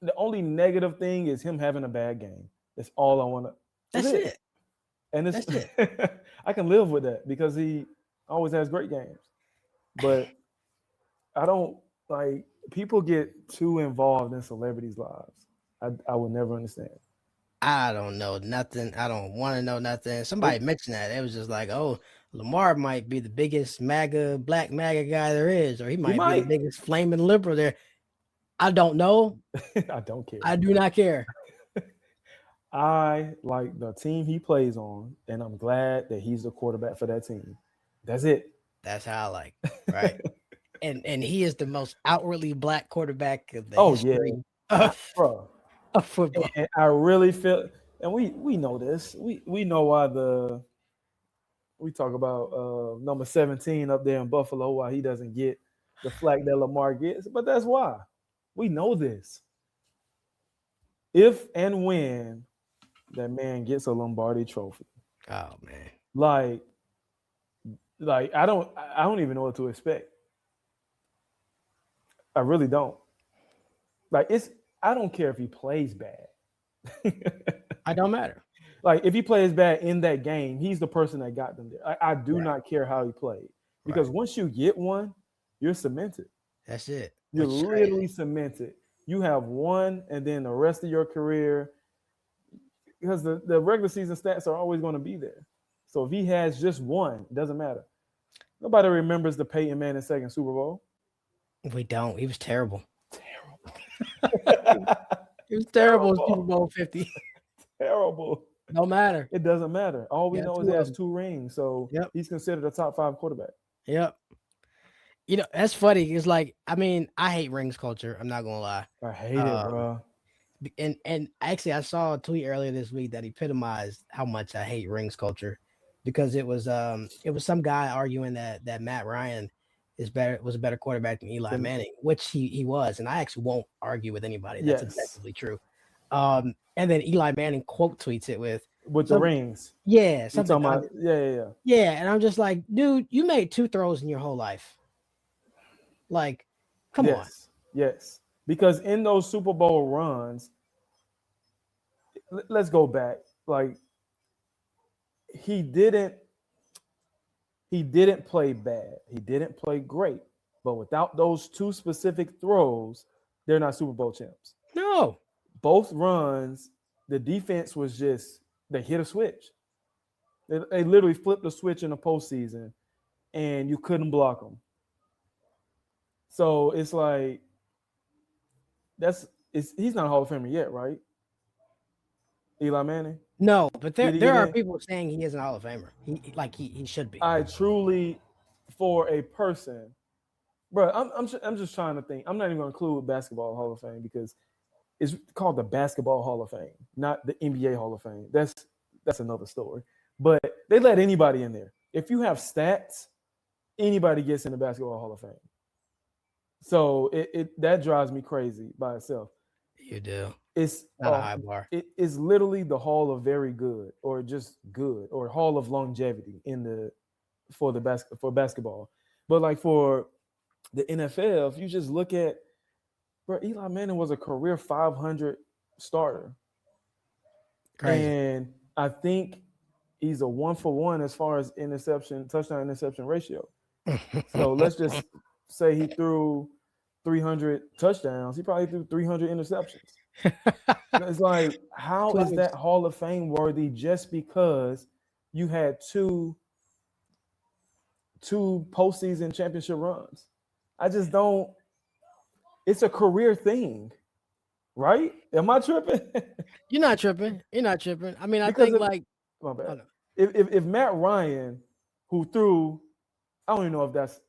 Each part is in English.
The only negative thing is him having a bad game. That's all I want to. That's it. And it's That's it. I can live with that because he always has great games. But I don't like people get too involved in celebrities' lives. I would never understand. I don't know nothing. I don't want to know nothing. It, Somebody mentioned that. It was just like, oh, Lamar might be the biggest black MAGA guy there is, or he he might be the might. biggest flaming liberal there. I don't know. I don't care. I do not care. I like the team he plays on, and I'm glad that he's the quarterback for that team. That's it. That's how I like, right? And he is the most outwardly black quarterback of the Oh yeah, history of, bro. of football. And I really feel, and we know this. We know why we talk about number 17 up there in Buffalo, why he doesn't get the flack that Lamar gets, but that's why. We know this. If and when that man gets a Lombardi trophy, Oh man. like I don't even know what to expect. I really don't. Like I don't care if he plays bad. I don't matter. Like if he plays bad in that game, he's the person that got them there. I do Right. not care how he played because Right. once you get one, you're cemented. That's it. You're Which is literally crazy. cemented. You have one, and then the rest of your career, because the regular season stats are always going to be there. So if he has just one, it doesn't matter. Nobody remembers the Peyton Manning second Super Bowl. We don't. He was terrible. Terrible. He was terrible in Super Terrible. Bowl 50. Terrible. No matter. It doesn't matter. All we Yeah, know is two he of has them. two rings, so Yep. he's considered a top five quarterback. Yep. That's funny. It's like, I mean, I hate rings culture. I'm not gonna lie. I hate it, Um, bro. and actually, I saw a tweet earlier this week that epitomized how much I hate rings culture, because it was some guy arguing that Matt Ryan was a better quarterback than Eli Then Manning, which he was, and I actually won't argue with anybody. That's yes, objectively true. And then Eli Manning quote tweets it with with the some rings. yeah You something talking about? Yeah, yeah, yeah. yeah, and I'm just like, dude, you made two throws in your whole life. Like, come on. Yes, yes. Because in those Super Bowl runs, let's go back. Like he didn't he didn't play bad. He didn't play great. But without those two specific throws, they're not Super Bowl champs. No. Both runs, the defense was just they hit a switch. They literally flipped the switch in the postseason, and you couldn't block them. So it's like he's not a Hall of Famer yet, right? Eli Manning. No, but there Did he there get are in? people saying he is an Hall of Famer. He should be. I truly, for a person, bro. I'm just trying to think. I'm not even going to include basketball Hall of Fame because it's called the Basketball Hall of Fame, not the NBA Hall of Fame. That's another story. But they let anybody in there. If you have stats, anybody gets in the Basketball Hall of Fame. So it that drives me crazy by itself. You do. It's Not a high bar. it is literally the Hall of Very Good, or just good, or Hall of Longevity for basketball. But like for the NFL, if you just look at, bro, Eli Manning was a career 500 starter, Crazy. and I think he's a 1-for-1 as far as touchdown interception ratio. So let's just say he threw 300 touchdowns. He probably threw 300 interceptions. It's like, how is that Hall of Fame worthy just because you had two postseason championship runs? I just don't. It's a career thing, right? Am I tripping? You're not tripping. You're not tripping. I mean, I Because think like my bad. oh, no. If Matt Ryan, who threw, I don't even know if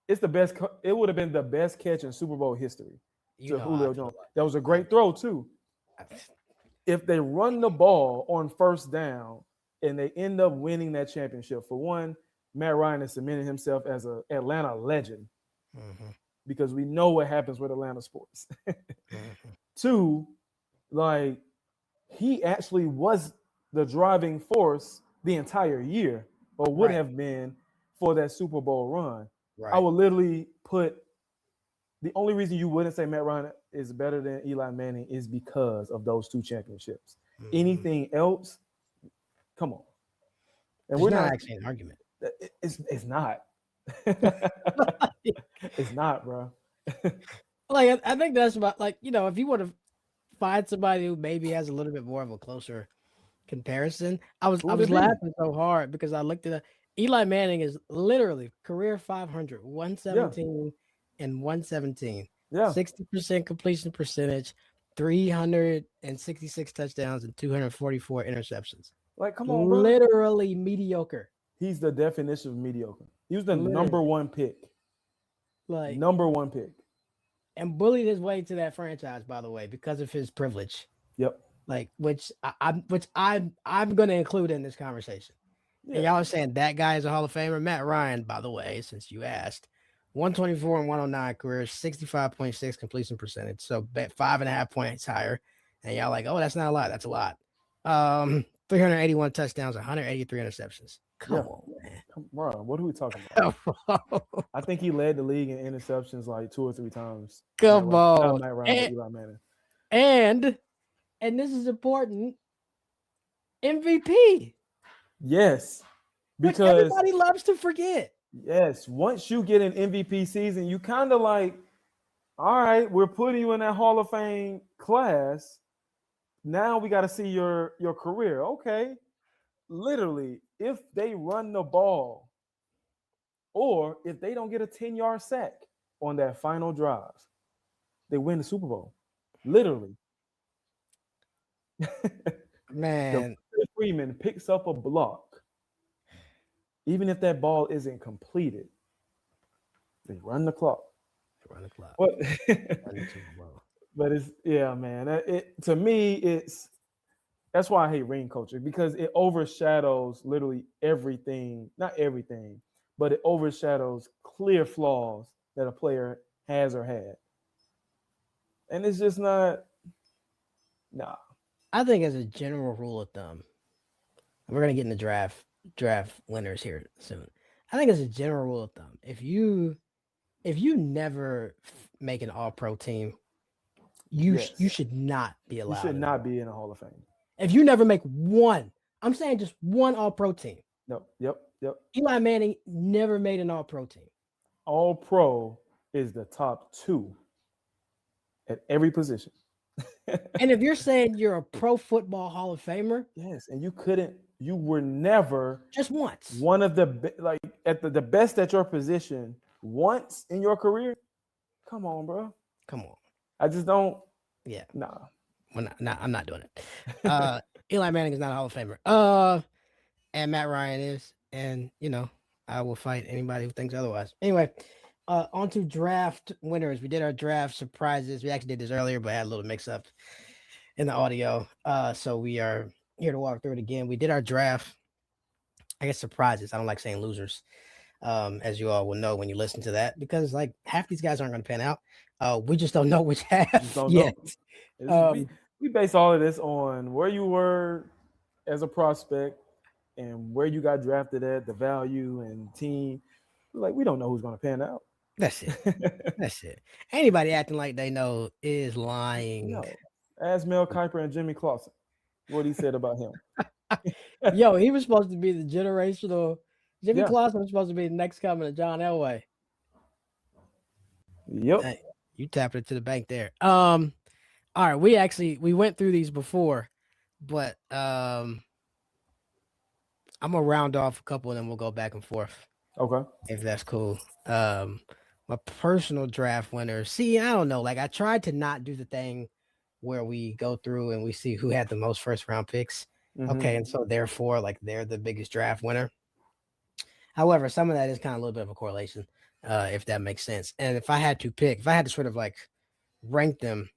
it's the best. It would have been the best catch in Super Bowl history You to know how I Julio feel Jones. about That was a great throw too. that. If they run the ball on first down and they end up winning that championship, for one, Matt Ryan has cemented himself as an Atlanta legend Mhm, because we know what happens with Atlanta sports. mhm. Two, like he actually was the driving force the entire year, or would Right. have been for that Super Bowl run. I Right. would literally put the only reason you wouldn't say Matt Ryan is better than Eli Manning is because of those two championships. Mhm. Anything else, come on. And There's we're not not. actually an argument. It's not. It's not, bro. Like I think that's about like if you want to find somebody who maybe has a little bit more of a closer comparison. I was Who I would was it be? laughing so hard because I looked at Eli Manning is literally career 500, Yeah, 117 and 117, yeah. 60% completion percentage, 366 touchdowns and 244 interceptions. Like, come on, bro. Literally mediocre. He's the definition of mediocre. He was the number Literally. one pick. Like Number one pick. and bullied his way to that franchise, by the way, because of his privilege. Yep. Like which I'm gonna include in this conversation. And Yeah. y'all are saying that guy is a Hall of Famer. Matt Ryan, by the way, since you asked, 124 and 109 career, 65.6 completion percentage. So bet 5.5 points higher. And y'all like, oh, that's not a lot. That's a lot. 381 touchdowns, 183 interceptions. Yeah. Come on, man. Come, bro, what are we talking about? Come on. I think he led the league in interceptions like 2 or 3 times. Come Not on. Matt Ryan, but Eli Manning. And this is important. MVP. Yes. Which Because everybody loves to forget. yes, once you get an MVP season, you kind of like, all right, we're putting you in that Hall of Fame class. Now we got to see your career. Okay. Literally, if they run the ball or if they don't get a 10-yard sack on that final drive, they win the Super Bowl. Literally. Man, Freeman picks up a block. Even if that ball isn't completed, they run the clock. run the clock. But, Run the Super Bowl. but it's yeah, man. To me, that's why I hate ring culture because it overshadows literally everything. Not everything, but it overshadows clear flaws that a player has or had, and it's just not. Nah. I think as a general rule of thumb, we're gonna get in the draft winners here soon. I think as a general rule of thumb, if you never make an All Pro team, you Yes. you should not be You allowed. should not be in a Hall of Fame. If you never make one, I'm saying just one All Pro team. No. Yep. Eli Manning never made an All Pro team. All Pro is the top 2 at every position. And if you're saying you're a Pro Football Hall of Famer, Yes, and you were never just once. one of the like at the best at your position once in your career. Come on, bro. Come on. I just don't. Yeah. Nah. I'm not doing it. Eli Manning is not a Hall of Famer. And Matt Ryan is, and I will fight anybody who thinks otherwise. Anyway, on to draft winners. We did our draft surprises. We actually did this earlier, but had a little mix up in the audio. So we are here to walk through it again. We did our draft. I guess surprises. I don't like saying losers. As you all will know when you listen to that, because like half these guys aren't going to pan out. We just don't know which half yet. We base all of this on where you were as a prospect and where you got drafted at, the value and team. Like we don't know who's going to pan out. That's it. That's it. Anybody acting like they know is lying. No. Ask Mel Kiper and Jimmy Clausen what he said about him. Yo, he was supposed to be the generational. Jimmy Clausen was supposed to be the next coming of John Elway. Yep. Hey, you tapped it to the bank there. All right, we went through these before, but I'm gonna round off a couple and then we'll go back and forth. Okay. If that's cool. My personal draft winners. See, I don't know. Like I tried to not do the thing where we go through and we see who had the most first round picks. Mm-hmm. Okay, and so therefore, like they're the biggest draft winner. However, some of that is kind of a little bit of a correlation, if that makes sense. And if I had to sort of like rank them,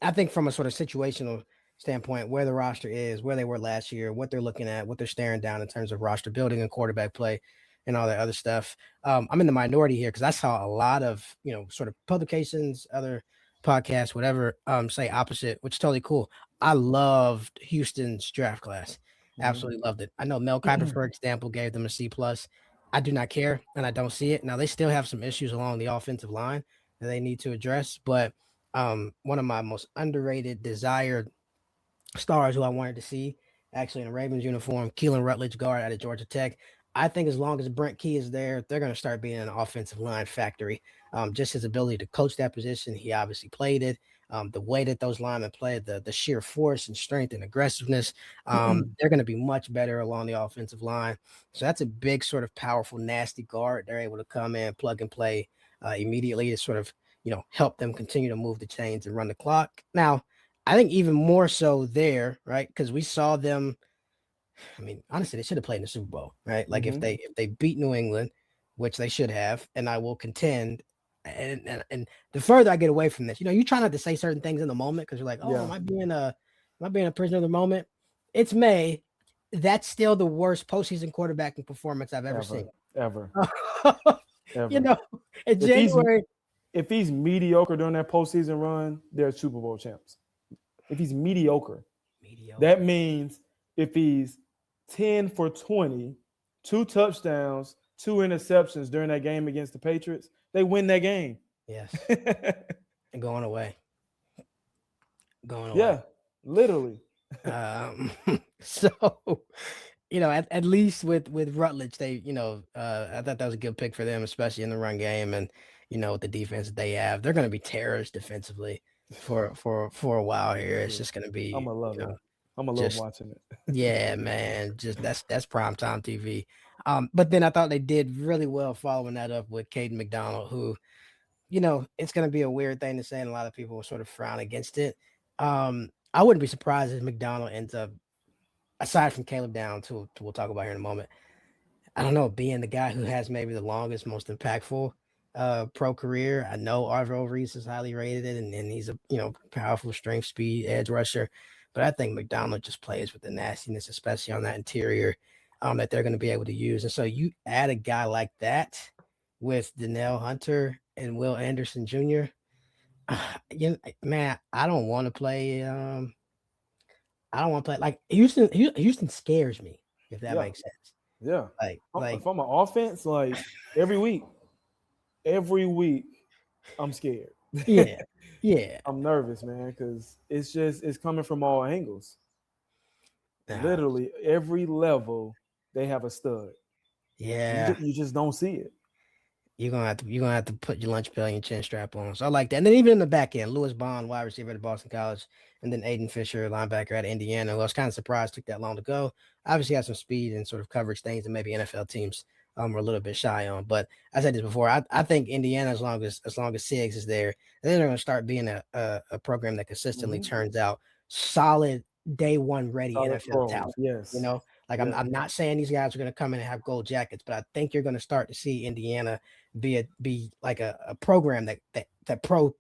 I think from a sort of situational standpoint, where the roster is, where they were last year, what they're looking at, what they're staring down in terms of roster building and quarterback play and all that other stuff. I'm in the minority here because I saw a lot of, sort of publications, other podcasts, whatever, say opposite, which is totally cool. I loved Houston's draft class. Absolutely loved it. I know Mel Kiper, for example, gave them a C+. I do not care, and I don't see it. Now, they still have some issues along the offensive line, that they need to address. But one of my most underrated, desired stars who I wanted to see actually in a Ravens uniform, Keelan Rutledge, guard out of Georgia Tech. I think as long as Brent Key is there, they're going to start being an offensive line factory. Just his ability to coach that position, he obviously played it. The way that those linemen played, the sheer force and strength and aggressiveness, they're going to be much better along the offensive line. So that's a big sort of powerful, nasty guard. They're able to come in, plug and play immediately to sort of help them continue to move the chains and run the clock. Now, I think even more so there, right? Because we saw them. I mean, honestly, they should have played in the Super Bowl, right? Like if they beat New England, which they should have, and I will contend. And the further I get away from this, you try not to say certain things in the moment because you're like, oh, Yeah. am I being a prisoner of the moment? It's May. That's still the worst postseason quarterbacking performance I've ever seen. Ever. You know, in If he's January. if he's mediocre during that postseason run, they're Super Bowl champs. If he's mediocre, that means if he's 10 for 20, 2 touchdowns, 2 interceptions during that game against the Patriots, they win that game. Yes. And going away. Yeah, literally. So, at least with Rutledge, they, I thought that was a good pick for them, especially in the run game and, with the defense that they have. They're going to be terrors defensively for a while here. It's just going to be, I'm gonna love it. I'm gonna love watching it. Yeah, man. Just that's primetime TV. But then I thought they did really well following that up with Caden McDonald, who, it's going to be a weird thing to say, and a lot of people will sort of frown against it. I wouldn't be surprised if McDonald ends up, aside from Caleb Downs, who we'll talk about here in a moment, I don't know, being the guy who has maybe the longest, most impactful pro career. I know Arvo Reese is highly rated, and he's a powerful strength, speed, edge rusher. But I think McDonald just plays with the nastiness, especially on that interior, that they're going to be able to use. And so you add a guy like that with Danielle Hunter and Will Anderson Jr. Man, I don't want to play. I don't want to play like Houston. Houston scares me, if that makes sense. Yeah. Like from an offense, like every week, I'm scared. Yeah. I'm nervous, man, because it's coming from all angles. Literally every level, they have a stud. Yeah. You just don't see it. You're gonna have to put your lunch pail and your chin strap on. So I like that. And then even in the back end, Lewis Bond, wide receiver at Boston College, and then Aiden Fisher, linebacker at Indiana, who I was kind of surprised took that long to go. Obviously has some speed and sort of coverage things that maybe NFL teams were a little bit shy on. But I said this before, I think Indiana, as long as Siggs is there, then they're gonna start being a program that consistently turns out solid day one ready Solid NFL pros, talent. yes. I'm not saying these guys are going to come in and have gold jackets, but I think you're going to start to see Indiana be like a program that pro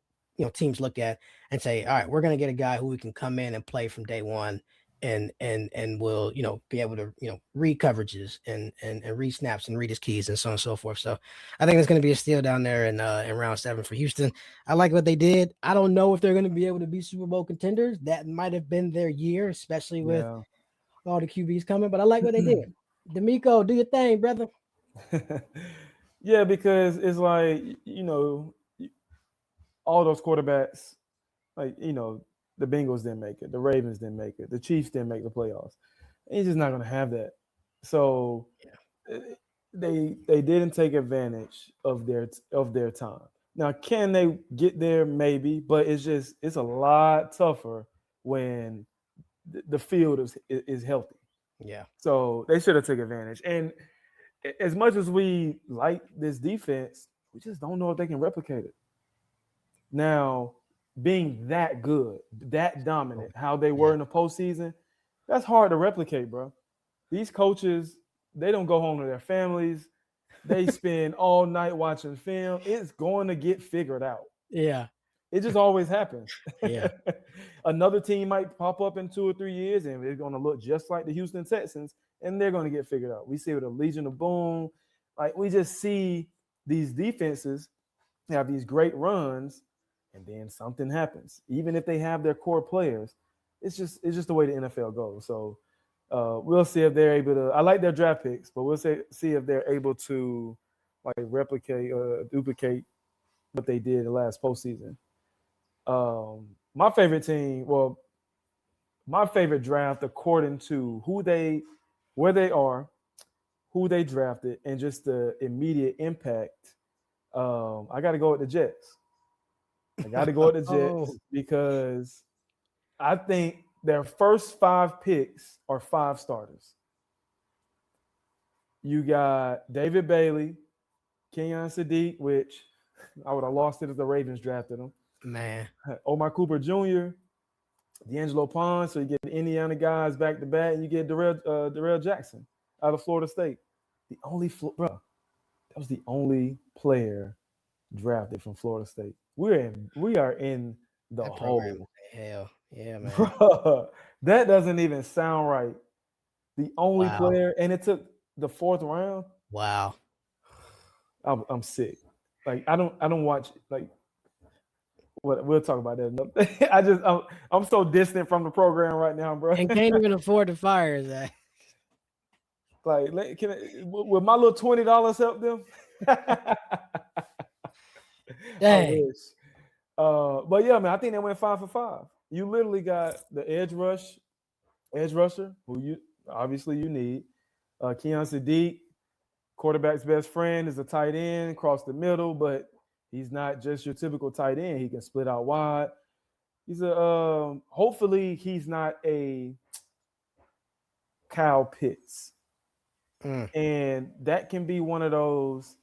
teams look at and say, all right, we're going to get a guy who we can come in and play from day one and will be able to read coverages and read snaps and read his keys and so on and so forth. So I think it's going to be a steal down there in round 7 for Houston. I like what they did. I don't know if they're going to be able to be Super Bowl contenders. That might have been their year, especially with all the QBs coming, but I like what they did. D'Amico, do your thing, brother. Yeah, because it's like, all those quarterbacks, like, the Bengals didn't make it, the Ravens didn't make it, the Chiefs didn't make the playoffs. And he's just not going to have that. So they didn't take advantage of their time. Now, can they get there? Maybe, but it's a lot tougher when the field is healthy. Yeah. So they should have taken advantage. And as much as we like this defense, we just don't know if they can replicate it. Now, being that good, that dominant, how they were in the postseason, that's hard to replicate, bro. These coaches, they don't go home to their families. They spend all night watching film. It's going to get figured out. Yeah. It just always happens. Yeah. Another team might pop up in 2 or 3 years, and it's going to look just like the Houston Texans, and they're going to get figured out. We see with the Legion of Boom, like we just see these defenses have these great runs, and then something happens. Even if they have their core players, it's just the way the NFL goes. So we'll see if they're able to. I like their draft picks, but we'll see if they're able to like replicate, duplicate what they did the last postseason. My favorite team, well, my favorite draft according to where they are, who they drafted, and just the immediate impact. I got to go with the Jets. I got to go with the Jets Oh, because I think their first 5 picks are 5 starters. You got David Bailey, Kenyon Sadiq, which I would have lost it if the Ravens drafted him. man. Omar Cooper Jr., D'Angelo Pond. So you get the Indiana guys back to back, and you get Darrell Jackson out of Florida State. The only bro, that was the only player drafted from Florida State. We are in the That program hole. is hell. Yeah, man. Bruh, that doesn't even sound right. The only Wow. player, and it took the 4th round. Wow. I'm sick. Like I don't watch like what we'll talk about that. I'm so distant from the program right now, bro. And can't even afford to fire Zach. Like, will my little $20 help them? I Dang. wish. But yeah, man, I think they went 5 for 5. You literally got the edge rusher, who you obviously you need. Keon Sadiq, quarterback's best friend, is a tight end across the middle, but he's not just your typical tight end. He can split out wide. He's hopefully he's not a Kyle Pitts. And that can be one of those.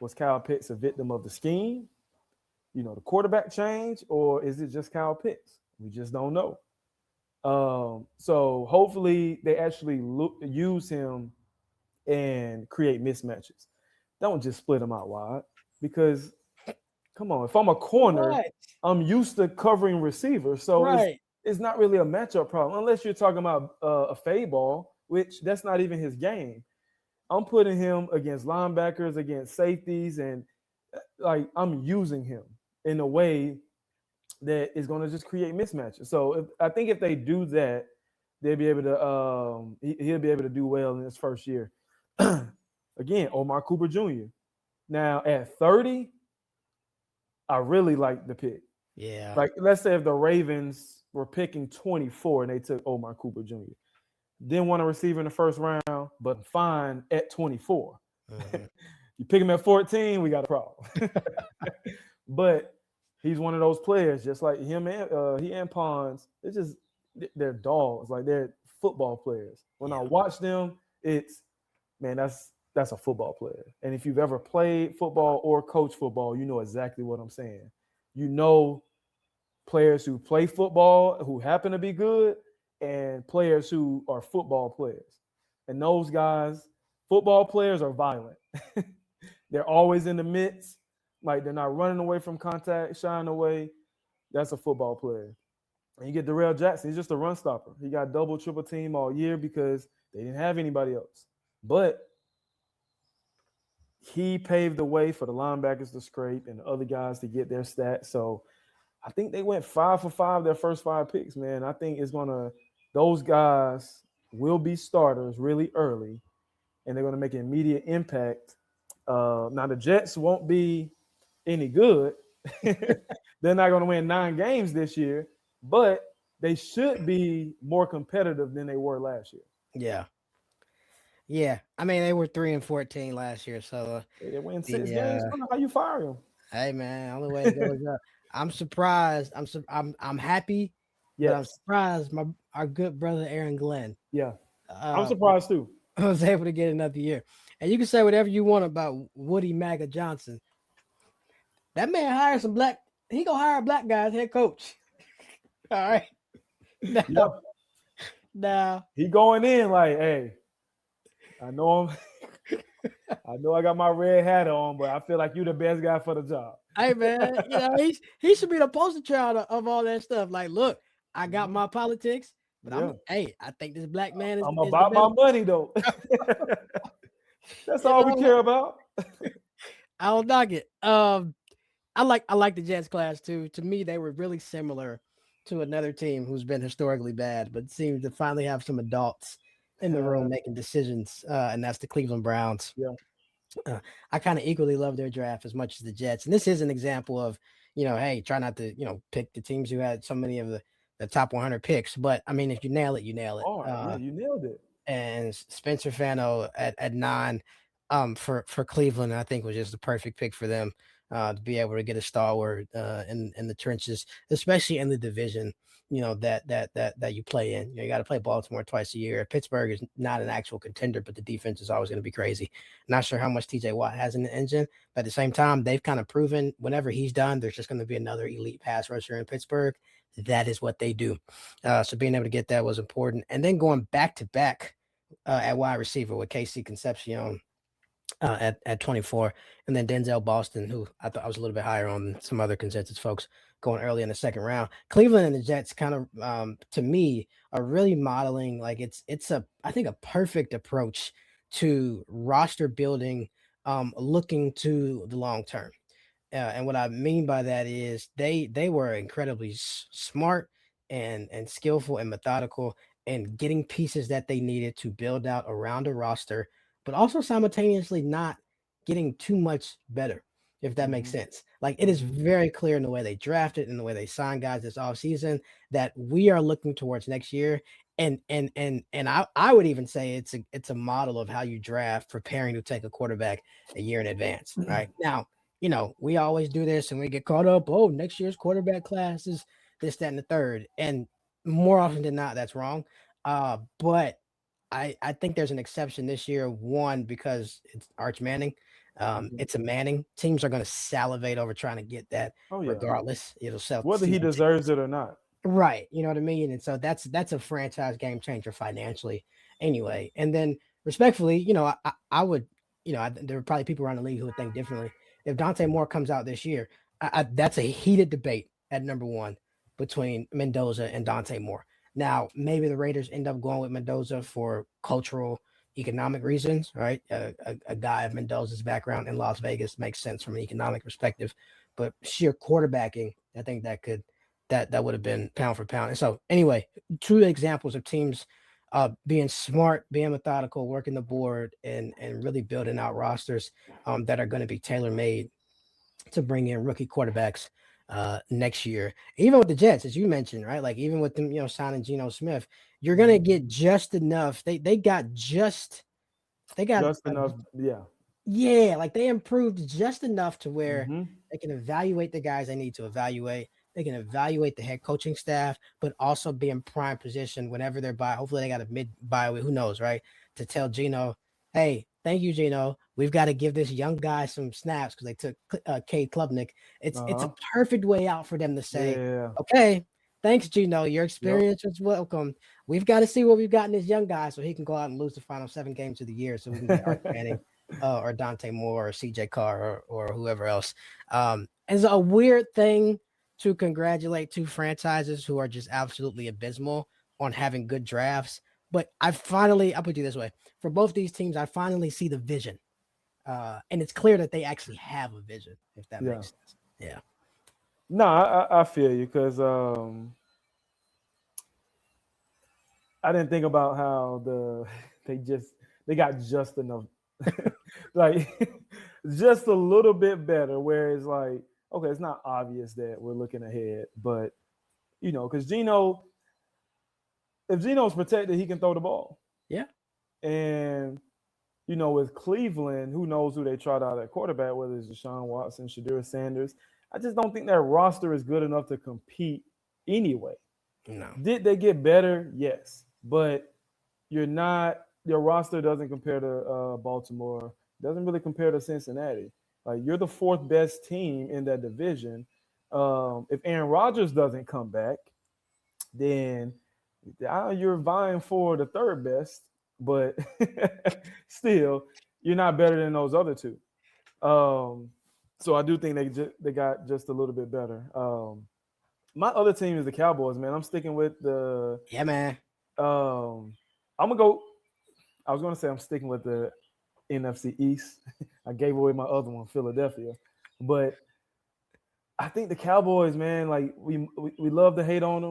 Was Kyle Pitts a victim of the scheme? The quarterback change, or is it just Kyle Pitts? We just don't know. So hopefully they actually use him and create mismatches. Don't just split him out wide, because come on, if I'm a corner, Right. I'm used to covering receivers, so Right. it's not really a matchup problem unless you're talking about a fade ball, which that's not even his game. I'm putting him against linebackers, against safeties, and like I'm using him in a way that is going to just create mismatches. So I think if they do that, they'll be able to. He'll be able to do well in his first year. Again, Omar Cooper Jr. Now at 30, I really like the pick. Yeah. Like, let's say if the Ravens were picking 24 and they took Omar Cooper Jr. Didn't want a receiver in the first round, but fine at 24. Mhm. You pick him at 14, we got a problem. But he's one of those players, just like him and he and Pons. It's just they're dogs, like they're football players. When I watch them, it's man, that's a football player. And if you've ever played football or coached football, you know exactly what I'm saying. You know players who play football who happen to be good, and players who are football players. And those guys, football players, are violent. They're always in the midst. Like, they're not running away from contact, shying away. That's a football player. And you get Darrell Jackson. He's just a run stopper. He got double, triple team all year because they didn't have anybody else. But he paved the way for the linebackers to scrape and the other guys to get their stats. So I think they went 5 for 5 their first 5 picks, man. I think those guys will be starters really early, and they're going to make an immediate impact. Now, the Jets won't be any good. They're not going to win 9 games this year, but they should be more competitive than they were last year. Yeah. Yeah. I mean, they were 3-14 last year, so They win 6 games. How you fire them? hey, man, only way to go is up. I'm surprised. I'm happy, but I'm surprised our good brother Aaron Glenn. Yeah, I'm surprised too. I was able to get another year. And you can say whatever you want about Woody Maga Johnson. That man hired some black. He gonna hire a black guy as head coach. All right. Now he going in like, hey, I know him. I know I got my red hat on, but I feel like you're the best guy for the job. Hey man, he should be the poster child of all that stuff. Like, look, I got my politics, but I think this black man is. I'm about my money though. That's all we care about. I don't knock it. I like the Jets class too. To me, they were really similar to another team who's been historically bad, but seems to finally have some adults in the room making decisions, and that's the Cleveland Browns. Yeah. Uh, I kind of equally love their draft as much as the Jets. And this is an example of, hey, try not to, pick the teams who had so many of the top 100 picks. But I mean, if you nail it, you nail it. All right, yeah, you nailed it. And Spencer Fano at 9 for Cleveland, I think was just the perfect pick for them to be able to get a stalwart in the trenches, especially in the division, that you play in. You got to play Baltimore twice a year. Pittsburgh is not an actual contender, but the defense is always going to be crazy. Not sure how much TJ Watt has in the engine, but at the same time, they've kind of proven whenever he's done, there's just going to be another elite pass rusher in Pittsburgh. That is what they do. So being able to get that was important. And then going back to back at wide receiver with KC Concepcion at 24, and then Denzel Boston, who I thought I was a little bit higher on than some other consensus folks going early in the second round. Cleveland and the Jets kind of, to me, are really modeling like it's I think a perfect approach to roster building, looking to the long term. And what I mean by that is they were incredibly smart and skillful and methodical and getting pieces that they needed to build out around a roster, but also simultaneously not getting too much better, if that makes Mm-hmm. sense. Like it is Mm-hmm. very clear in the way they drafted and the way they signed guys this offseason that we are looking towards next year. And I would even say it's a model of how you draft preparing to take a quarterback a year in advance. Right now, we always do this and we get caught up. Oh, next year's quarterback class is this, that, and the third. And more often than not, that's wrong. But I think there's an exception this year. One, because it's Arch Manning. Mm-hmm. It's a Manning. Teams are going to salivate over trying to get that Oh yeah, regardless. It'll sell whether he season deserves tickets. it or not. Right. You know what I mean? And so that's a franchise game changer financially anyway. And then respectfully, I would, there are probably people around the league who would think differently. If Dante Moore comes out this year, that's a heated debate at number one between Mendoza and Dante Moore. Now, maybe the Raiders end up going with Mendoza for cultural, economic reasons, right? A guy of Mendoza's background in Las Vegas makes sense from an economic perspective, but sheer quarterbacking, I think that would have been pound for pound. And so anyway, two examples of teams being smart, being methodical, working the board, and really building out rosters that are going to be tailor made to bring in rookie quarterbacks next year. Even with the Jets, as you mentioned, right? Like even with them, signing Geno Smith, you're going to Mm-hmm. get just enough. They got Just enough. Yeah. yeah, like they improved just enough to where Mm-hmm. they can evaluate the guys they need to evaluate. They can evaluate the head coaching staff, but also be in prime position whenever they're by. Hopefully, they got a mid bye week. Who knows, right? To tell Gino, hey, thank you, Gino. We've got to give this young guy some snaps because they took Cade Klubnik. It's a Uh-huh. perfect way out for them to say, Yeah. okay, thanks, Gino. Your Yep. experience was welcome. We've got to see what we've got in this young guy so he can go out and lose the final 7 games of the year so we can get Arch Manning or Dante Moore or CJ Carr or whoever else. It's a weird thing to congratulate two franchises who are just absolutely abysmal on having good drafts. But I'll put it this way, for both these teams, I finally see the vision. And it's clear that they actually have a vision, if that Yeah. makes sense. Yeah. No, I feel you because I didn't think about how they got just enough, like just a little bit better. Where it's like, okay, it's not obvious that we're looking ahead, but because if Geno's protected, he can throw the ball, Yeah. and with Cleveland, who knows who they tried out at quarterback, whether it's Deshaun Watson, Shadur Sanders. I just don't think that roster is good enough to compete anyway. No. Did they get better? Yes, but your roster doesn't compare to Baltimore. Doesn't really compare to Cincinnati. Like you're the fourth best team in that division. If Aaron Rodgers doesn't come back, then you're vying for the third best, but still, you're not better than those other two. Um, so I do think they got just a little bit better. My other team is the Cowboys, man. I'm sticking with the. Yeah, man. I'm gonna go. I was gonna say I'm sticking with the NFC East. I gave away my other one, Philadelphia, but I think the Cowboys, man. Like we love to hate on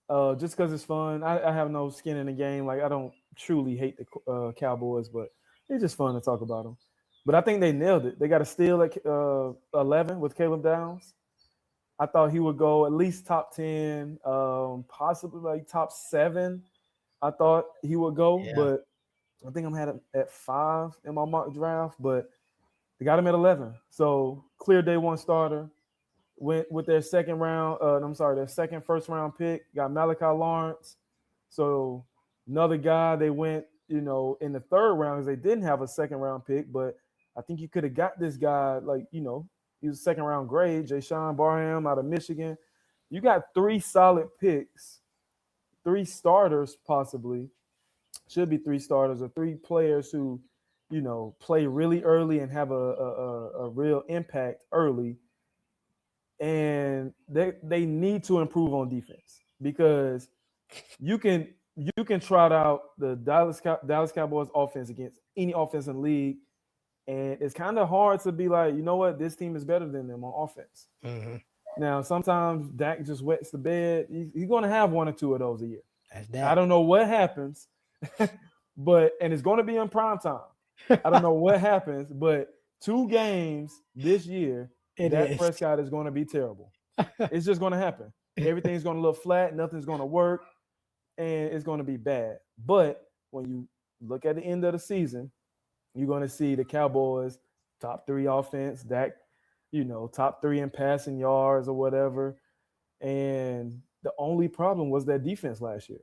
them, just because it's fun. I have no skin in the game. Like I don't truly hate the Cowboys, but it's just fun to talk about them. But I think they nailed it. They got a steal at 11 with Caleb Downs. I thought he would go at least top 10, possibly like top 7. I thought he would go, Yeah. but I think I'm had him at 5 in my mock draft, but they got him at 11. So clear day one starter. Went with their second round, their second first round pick, got Malachi Lawrence. So another guy they went, in the third round because they didn't have a second round pick, but I think you could have got this guy, like, he was a second round grade, Jay Barham out of Michigan. You got 3 solid picks, 3 starters possibly, should be 3 starters or 3 players who, play really early and have a real impact early. And they need to improve on defense because you can trot out the Dallas Cowboys offense against any offense in the league, and it's kind of hard to be like, you know what, this team is better than them on offense. Mm-hmm. Now, sometimes Dak just wets the bed. He's going to have 1 or 2 of those a year. That's that. I don't know what happens, and it's going to be in prime time. I don't know what happens, but 2 games this year, Dak Prescott is going to be terrible. It's just going to happen. Everything's going to look flat. Nothing's going to work, and it's going to be bad. But when you look at the end of the season, you're going to see the Cowboys top 3 offense, Dak, top 3 in passing yards or whatever. And the only problem was that defense last year.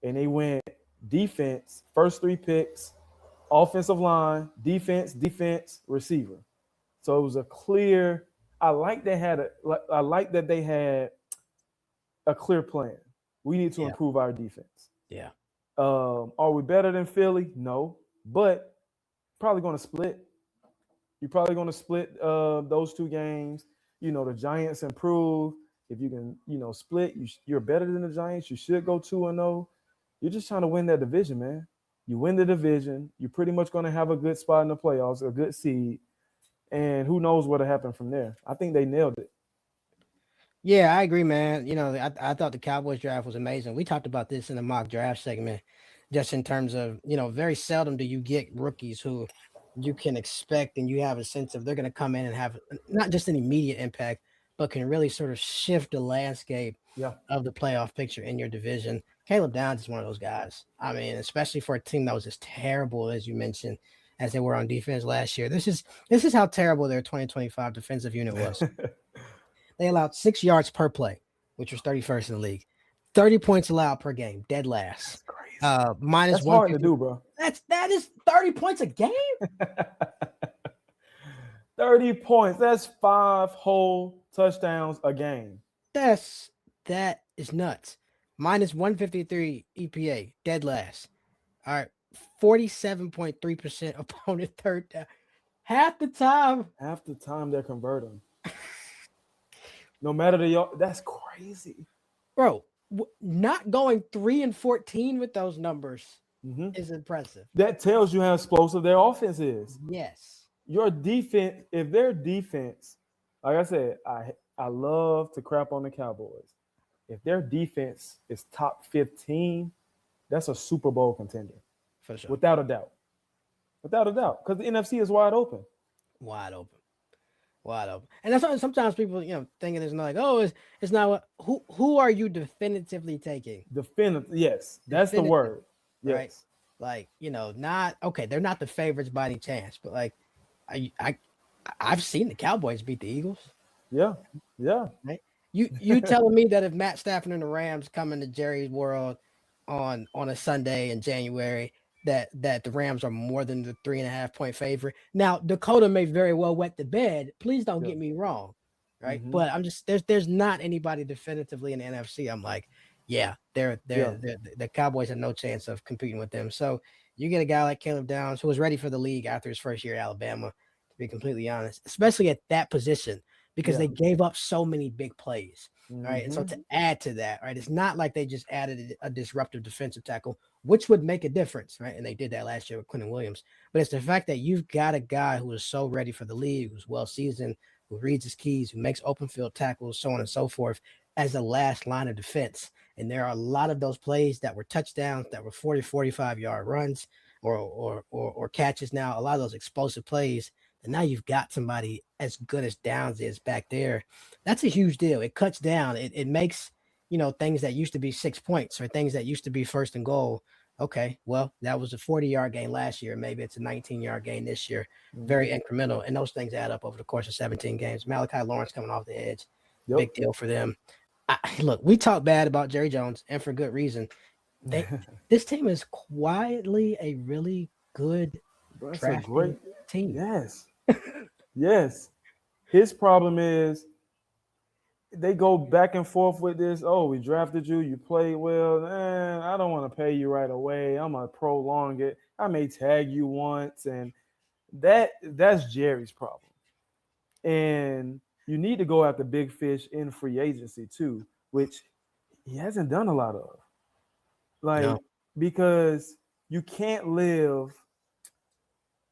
And they went defense, first 3 picks, offensive line, defense, receiver. So it was a clear. I like that they had a clear plan. We need to improve our defense. Yeah. Are we better than Philly? No, but probably going to split. You're probably going to split those 2 games. The Giants improve. If you can, split, you're better than the Giants. You should go 2-0. You're just trying to win that division, man. You win the division. You're pretty much going to have a good spot in the playoffs, a good seed. And who knows what'll happen from there. I think they nailed it. Yeah, I agree, man. I thought the Cowboys draft was amazing. We talked about this in the mock draft segment, just in terms of, very seldom do you get rookies who you can expect and you have a sense of they're going to come in and have not just an immediate impact, but can really sort of shift the landscape of the playoff picture in your division. Caleb Downs is one of those guys. I mean, especially for a team that was as terrible as you mentioned as they were on defense last year. This is how terrible their 2025 defensive unit was. They allowed 6 yards per play, which was 31st in the league. 30 points allowed per game, dead last. That's crazy. Minus That's hard to do, bro. That is 30 points a game. 30 points. That's 5 whole touchdowns a game. That is nuts. Minus 153 EPA, dead last. All right. 47.3% opponent third down. Half the time they're converting. No matter that's crazy. Bro, not going 3-14 with those numbers is impressive. That tells you how explosive their offense is. Yes. Your defense, if their defense, like I said, I love to crap on the Cowboys. If their defense is top 15, that's a Super Bowl contender. For sure. Without a doubt. Without a doubt. Because the NFC is wide open. Wide open. And that's why sometimes people, thinking it's not like, oh, it's not what who are you definitively taking? Yes. That's the word. Yes. Right? Like, not okay, they're not the favorites by any chance, but like I've seen the Cowboys beat the Eagles. Yeah. Yeah. Right? You telling me that if Matt Stafford and the Rams come into Jerry's world on a Sunday in January, that the Rams are more than the 3.5 point favorite. Now, Dakota may very well wet the bed. Please don't get me wrong. Right. Mm-hmm. But I'm just there's not anybody definitively in the NFC. I'm like, the Cowboys have no chance of competing with them. So you get a guy like Caleb Downs who was ready for the league after his first year at Alabama, to be completely honest, especially at that position, because they gave up so many big plays. Right. And so to add to that, right, it's not like they just added a disruptive defensive tackle, which would make a difference. Right. And they did that last year with Quentin Williams. But it's the fact that you've got a guy who is so ready for the league, who's well seasoned, who reads his keys, who makes open field tackles, so on and so forth, as the last line of defense. And there are a lot of those plays that were touchdowns, that were 40, 45 yard runs or catches now. A lot of those explosive plays and now you've got somebody as good as Downs is back there. That's a huge deal. It cuts down. It makes things that used to be 6 points or things that used to be first and goal. Okay, well, that was a 40-yard gain last year. Maybe it's a 19-yard gain this year. Very incremental, and those things add up over the course of 17 games. Malachi Lawrence coming off the edge, Yep. big deal for them. Look, we talk bad about Jerry Jones, and for good reason. This team is quietly a really good That's a drafting great team. Yes. Yes. His problem is they go back and forth with this. Oh, we drafted you. You played well. I don't want to pay you right away. I'm gonna prolong it. I may tag you once, and that's Jerry's problem. And you need to go after big fish in free agency too, which he hasn't done a lot of. Like, No. because you can't live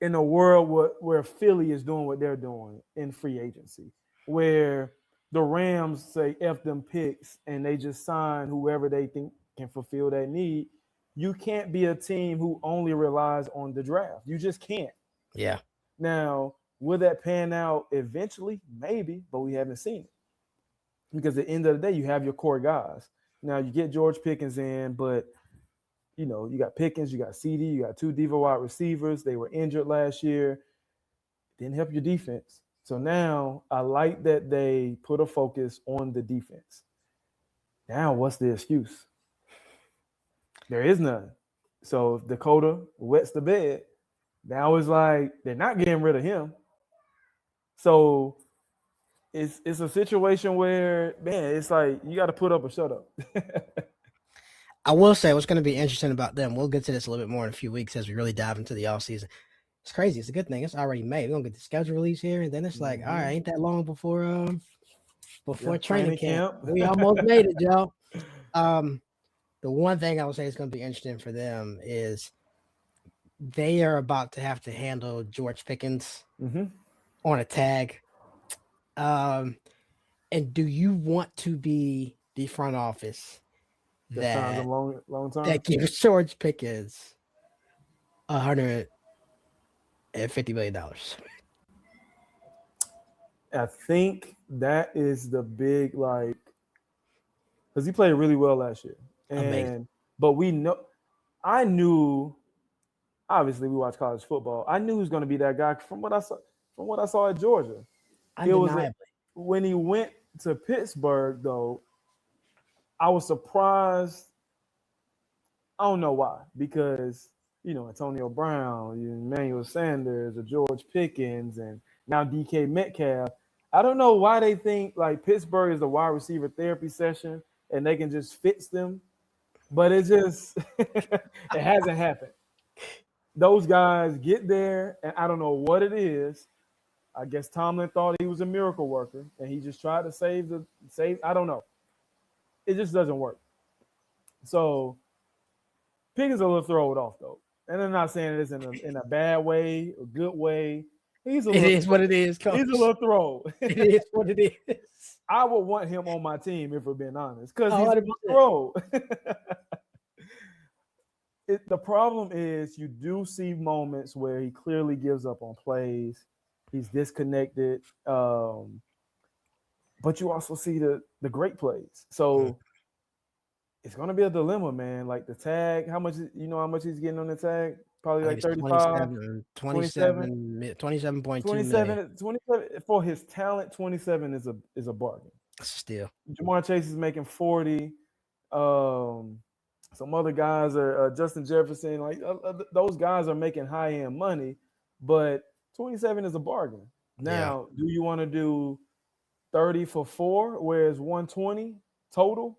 in a world where Philly is doing what they're doing in free agency, where the Rams say F them picks and they just sign whoever they think can fulfill that need. You can't be a team who only relies on the draft. You just can't. Yeah. Now, will that pan out eventually? Maybe, but we haven't seen it. Because at the end of the day, you have your core guys. Now, you get George Pickens in, but you got Pickens, you got CD, you got two diva wide receivers. They were injured last year. Didn't help your defense. So now I like that they put a focus on the defense. Now, what's the excuse? There is none. So if Dakota wets the bed, now it's like they're not getting rid of him. So it's a situation where, man, it's like you got to put up or shut up. I will say what's going to be interesting about them. We'll get to this a little bit more in a few weeks as we really dive into the offseason. It's crazy. It's a good thing. It's already May. We're going to get the schedule release here. And then it's like, all right, ain't that long before training camp. We almost made it, Joe. The one thing I would say is going to be interesting for them is they are about to have to handle George Pickens on a tag. And do you want to be the front office that long time that gives George Pickens $150 million? I think that is the big, because he played really well last year. Amazing. But I knew, obviously we watch college football. I knew he was going to be that guy from what I saw at Georgia. Undeniably. When he went to Pittsburgh, though, I was surprised. I don't know why, because Antonio Brown, Emmanuel Sanders, or George Pickens, and now DK Metcalf. I don't know why they think like Pittsburgh is the wide receiver therapy session and they can just fix them, but it just it hasn't happened. Those guys get there, and I don't know what it is. I guess Tomlin thought he was a miracle worker, and he just tried to save. I don't know. It just doesn't work. So Pickens a little throw it off though, and I'm not saying this in a bad way, a good way. It is what it is, Coach. He's a little throw. It is what it is. I would want him on my team if we're being honest, because he's a throw. The problem is you do see moments where he clearly gives up on plays. He's disconnected, but you also see the great plays. So it's going to be a dilemma, man. Like the tag, how much he's getting on the tag? Probably like 35, 27.2 million. 27 for his talent. 27 is a bargain. Still, Jamar Chase is making 40. Some other guys are Justin Jefferson. Like those guys are making high end money, but 27 is a bargain. Now, do you want to do 30 for 4, whereas 120 total?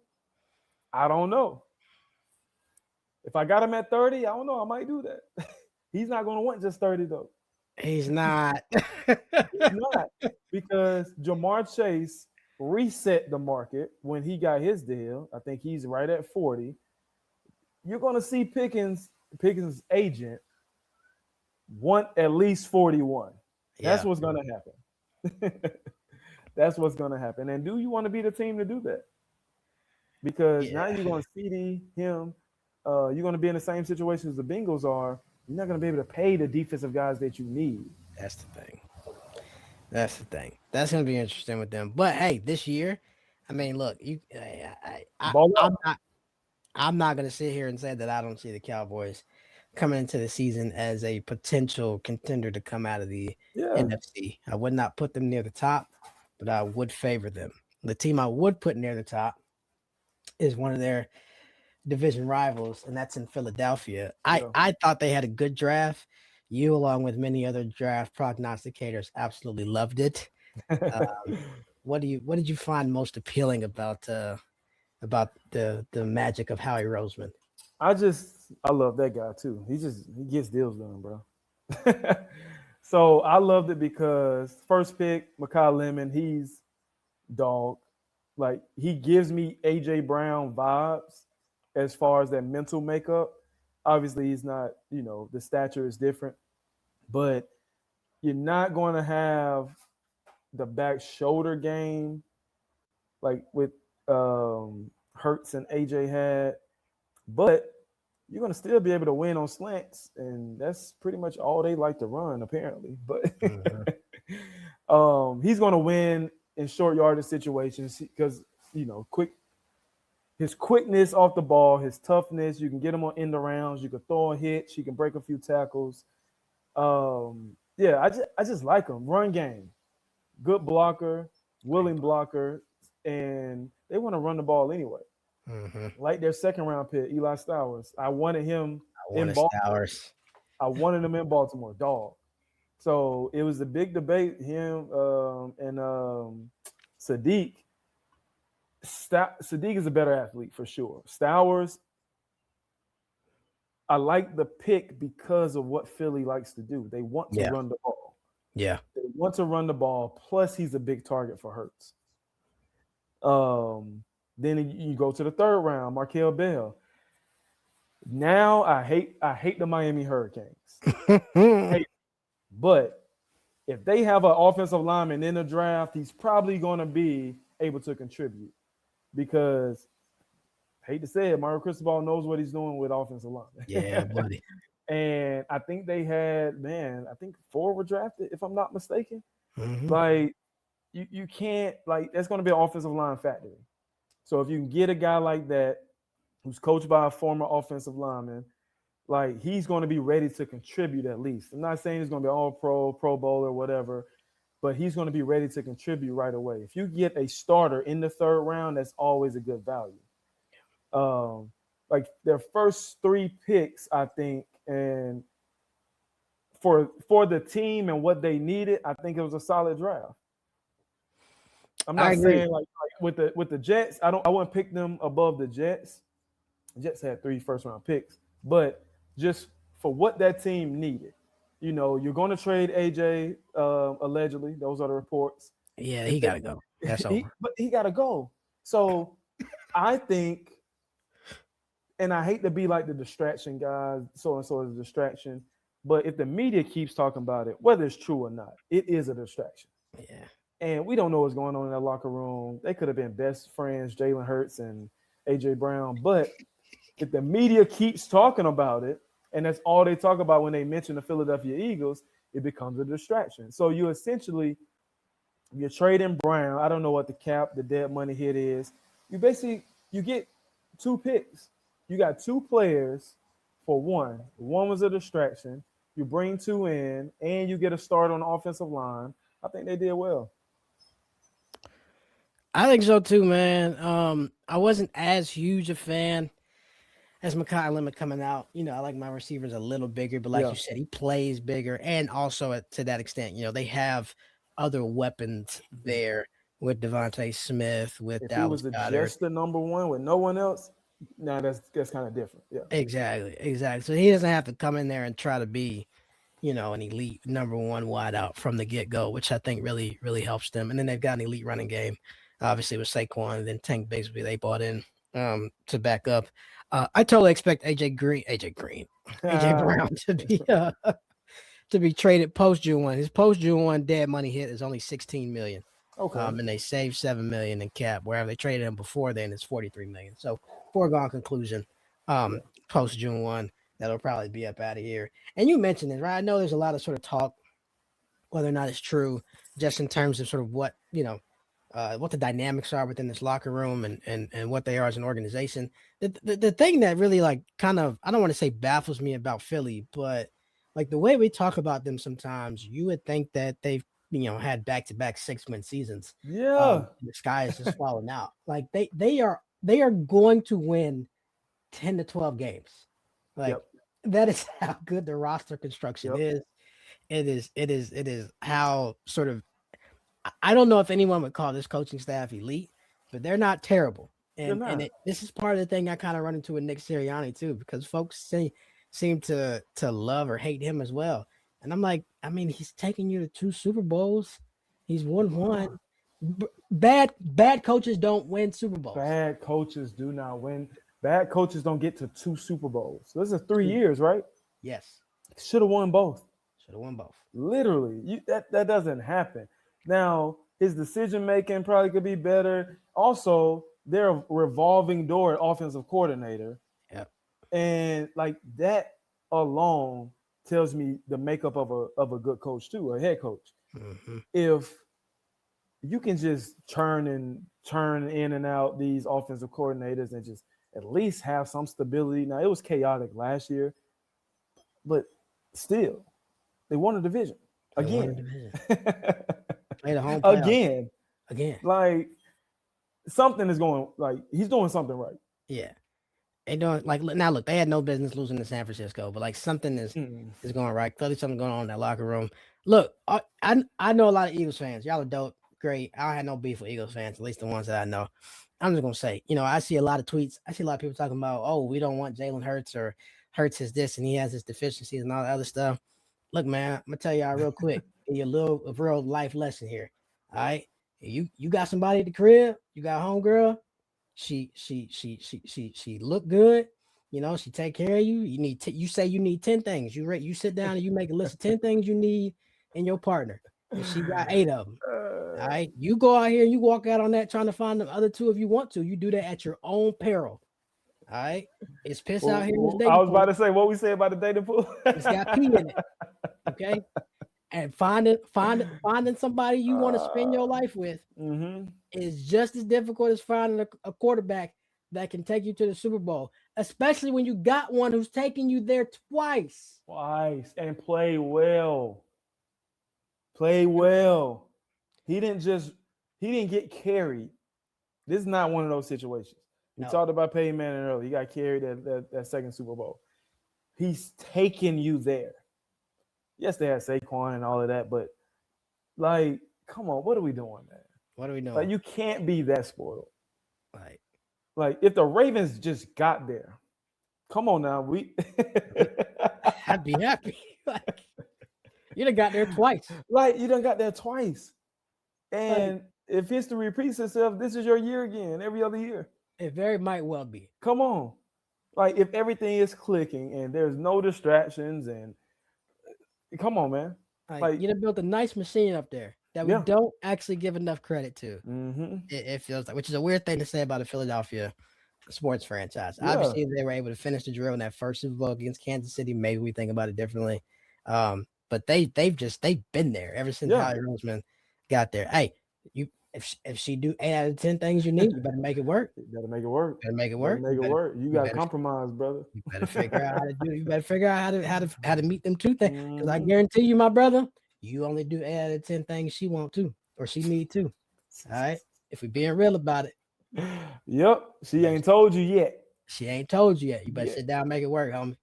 I don't know. If I got him at 30, I don't know. I might do that. He's not going to want just 30 though. He's not. He's not, because Jamar Chase reset the market when he got his deal. I think he's right at 40. You're going to see Pickens' agent want at least 41. That's what's going to happen. That's what's going to happen. And do you want to be the team to do that? Because now you're going to CD him. You're going to be in the same situation as the Bengals are. You're not going to be able to pay the defensive guys that you need. That's the thing. That's the thing. That's gonna be interesting with them. But hey, this year, I mean, look, Ball out. I'm not gonna sit here and say that I don't see the Cowboys coming into the season as a potential contender to come out of the Yeah. NFC. I would not put them near the top, but I would favor them. The team I would put near the top is one of their division rivals, and that's in Philadelphia. Yeah. I thought they had a good draft. You, along with many other draft prognosticators, absolutely loved it. Um, what did you find most appealing about the magic of Howie Roseman? I love that guy too. He gets deals done, bro. So I loved it because first pick, Makai Lemon, he's dog. Like he gives me AJ Brown vibes as far as that mental makeup. Obviously, he's not, the stature is different, but you're not going to have the back shoulder game like with Hertz and AJ had, but you're going to still be able to win on slants, and that's pretty much all they like to run apparently. But Mhm. he's going to win in short yardage situations because quick his quickness off the ball, his toughness. You can get him on end rounds. You can throw a hitch. He can break a few tackles. Yeah, I just like him. Run game, good blocker, willing blocker, and they want to run the ball anyway. Mhm. Like their second round pick, Eli Stowers. I wanted him I in wanted Baltimore. Stowers. I wanted him in Baltimore, dog. So it was a big debate, him and Sadiq. Sadiq is a better athlete for sure. Stowers, I like the pick because of what Philly likes to do. They want to Yeah, run the ball. yeah. They want to run the ball. Plus, he's a big target for Hurts. Then you go to the third round, Markel Bell. Now I hate the Miami Hurricanes. Hate, but if they have an offensive lineman in the draft, he's probably going to be able to contribute because hate to say it, Mario Cristobal knows what he's doing with offensive Yeah, line. buddy. And I think they had, man, I think four were drafted, if I'm not mistaken. Mhm. Like you can't like that's going to be an offensive line factory. So if you can get a guy like that who's coached by a former offensive lineman, like he's going to be ready to contribute at least. I'm not saying he's going to be all pro, pro bowler, whatever, but he's going to be ready to contribute right away. If you get a starter in the third round, that's always a good value. Like their first three picks, I think, and for the team and what they needed, I think it was a solid draft. I'm I not agree. saying like with the Jets, I wouldn't pick them above the Jets. The Jets had three first round picks, but just for what that team needed, you're going to trade AJ allegedly. Those are the reports. Yeah, If he they, gotta go. That's he, over. but he got to go. So I think, and I hate to be like the distraction guy, so and so is a distraction. But if the media keeps talking about it, whether it's true or not, it is a distraction. Yeah. And we don't know what's going on in that locker room. They could have been best friends, Jalen Hurts and AJ Brown. But if the media keeps talking about it, and that's all they talk about when they mention the Philadelphia Eagles, it becomes a distraction. So you essentially you're trading Brown. I don't know what the dead money hit is. You get two picks. You got two players for one. One was a distraction. You bring two in, and you get a start on the offensive line. I think they did well. I think so too, man. I wasn't as huge a fan as Makai Lemon coming out. I like my receivers a little bigger, but like Yeah. you said, he plays bigger, and also to that extent, they have other weapons there with Devontae Smith, with If he Dallas was Goddard. just the number one with no one else, now that's kind of different. Yeah. Exactly, exactly. So he doesn't have to come in there and try to be, an elite number one wideout from the get go, which I think really, really helps them. And then they've got an elite running game, obviously with Saquon, and then Tank Bigsby they bought in to back up. I totally expect AJ Brown to be traded post June 1. His post June 1 dead money hit is only 16 million. Okay. And they saved 7 million in cap. Wherever they traded him before then, it's 43 million. So foregone conclusion. Yeah. Post June 1, that'll probably be up out of here. And you mentioned it, right? I know there's a lot of sort of talk whether or not it's true, just in terms of sort of what what the dynamics are within this locker room and what they are as an organization. The thing that really like kind of I don't want to say baffles me about Philly, but like the way we talk about them sometimes, you would think that they've had back to back 6-win seasons. Yeah. The sky is just falling out. Like they are going to win 10 to 12 games. Like Yep. that is how good the roster construction Yep. is. It is how sort of I don't know if anyone would call this coaching staff elite, but they're not terrible. They're And not. this is part of the thing I kind of run into with Nick Sirianni too, because folks seem to love or hate him as well. And I'm like, I mean, he's taking you to 2 Super Bowls. He's won one. Bad coaches don't win Super Bowls. Bad coaches do not win. Bad coaches don't get to 2 Super Bowls. So this is 3 years, right? Yes, Should have won both. should have won both. Literally, that doesn't happen. Now his decision making probably could be better. Also, they're a revolving door offensive coordinator, Yep. and like that alone tells me the makeup of a good coach too, a head coach. Mm-hmm. If you can just turn in and out these offensive coordinators and just at least have some stability. Now it was chaotic last year, but still, they won a division They won a again. division. Played a home playoff Again. again. Like something is going. Like he's doing something right. Yeah. They doing like now. Look, they had no business losing to San Francisco, but like something is going right. Clearly, something going on in that locker room. Look, I know a lot of Eagles fans. Y'all are dope, great. I don't have no beef with Eagles fans, at least the ones that I know. I'm just gonna say, I see a lot of tweets. I see a lot of people talking about, oh, we don't want Jalen Hurts or Hurts is this and he has his deficiencies and all that other stuff. Look, man, I'm gonna tell y'all real quick, give you a real life lesson here. All right, you got somebody at the crib, you got a homegirl. She look good. She take care of you. You say you need 10 things. You sit down and you make a list of 10 things you need in your partner. And she got 8 of them. All right. You go out here and you walk out on that trying to find the other 2 if you want to. You do that at your own peril. All right. It's piss out here in this dating I was pool. about to say what we say about the dating pool. It's got pee in it. Okay. And finding somebody you want to spend your life with is just as difficult as finding a quarterback that can take you to the Super Bowl, especially when you got one who's taking you there twice. And play well. Play well. He didn't get carried. This is not one of those situations. We talked about Peyton Manning earlier. He got carried at that second Super Bowl. He's taking you there. Yes, they had Saquon and all of that, but like, come on, what are we doing, man? What are we doing? Like, you can't be that spoiled. Right. Like, if the Ravens just got there, come on now, I'd be happy. Like, you done got there twice. Like, you done got there twice. And if history repeats itself, this is your year again, every other year. It very might well be. Come on. Like, if everything is clicking and there's no distractions and come on, man. Like you done built a nice machine up there that we don't actually give enough credit to. It feels like, which is a weird thing to say about a Philadelphia sports franchise. Obviously, they were able to finish the drill in that first Super Bowl against Kansas City. Maybe we think about it differently. But they've been there ever since Howie Roseman got there. Hey, if she do 8 out of 10 things you need, you better make it work. You better make it work. You got to compromise, brother. You better figure out how to do it. You better figure out how to meet them 2 things. Because I guarantee you, my brother, you only do 8 out of 10 things she want to or she need to. All right. If we're being real about it. Yep. She ain't told you yet. You better sit down and make it work, homie.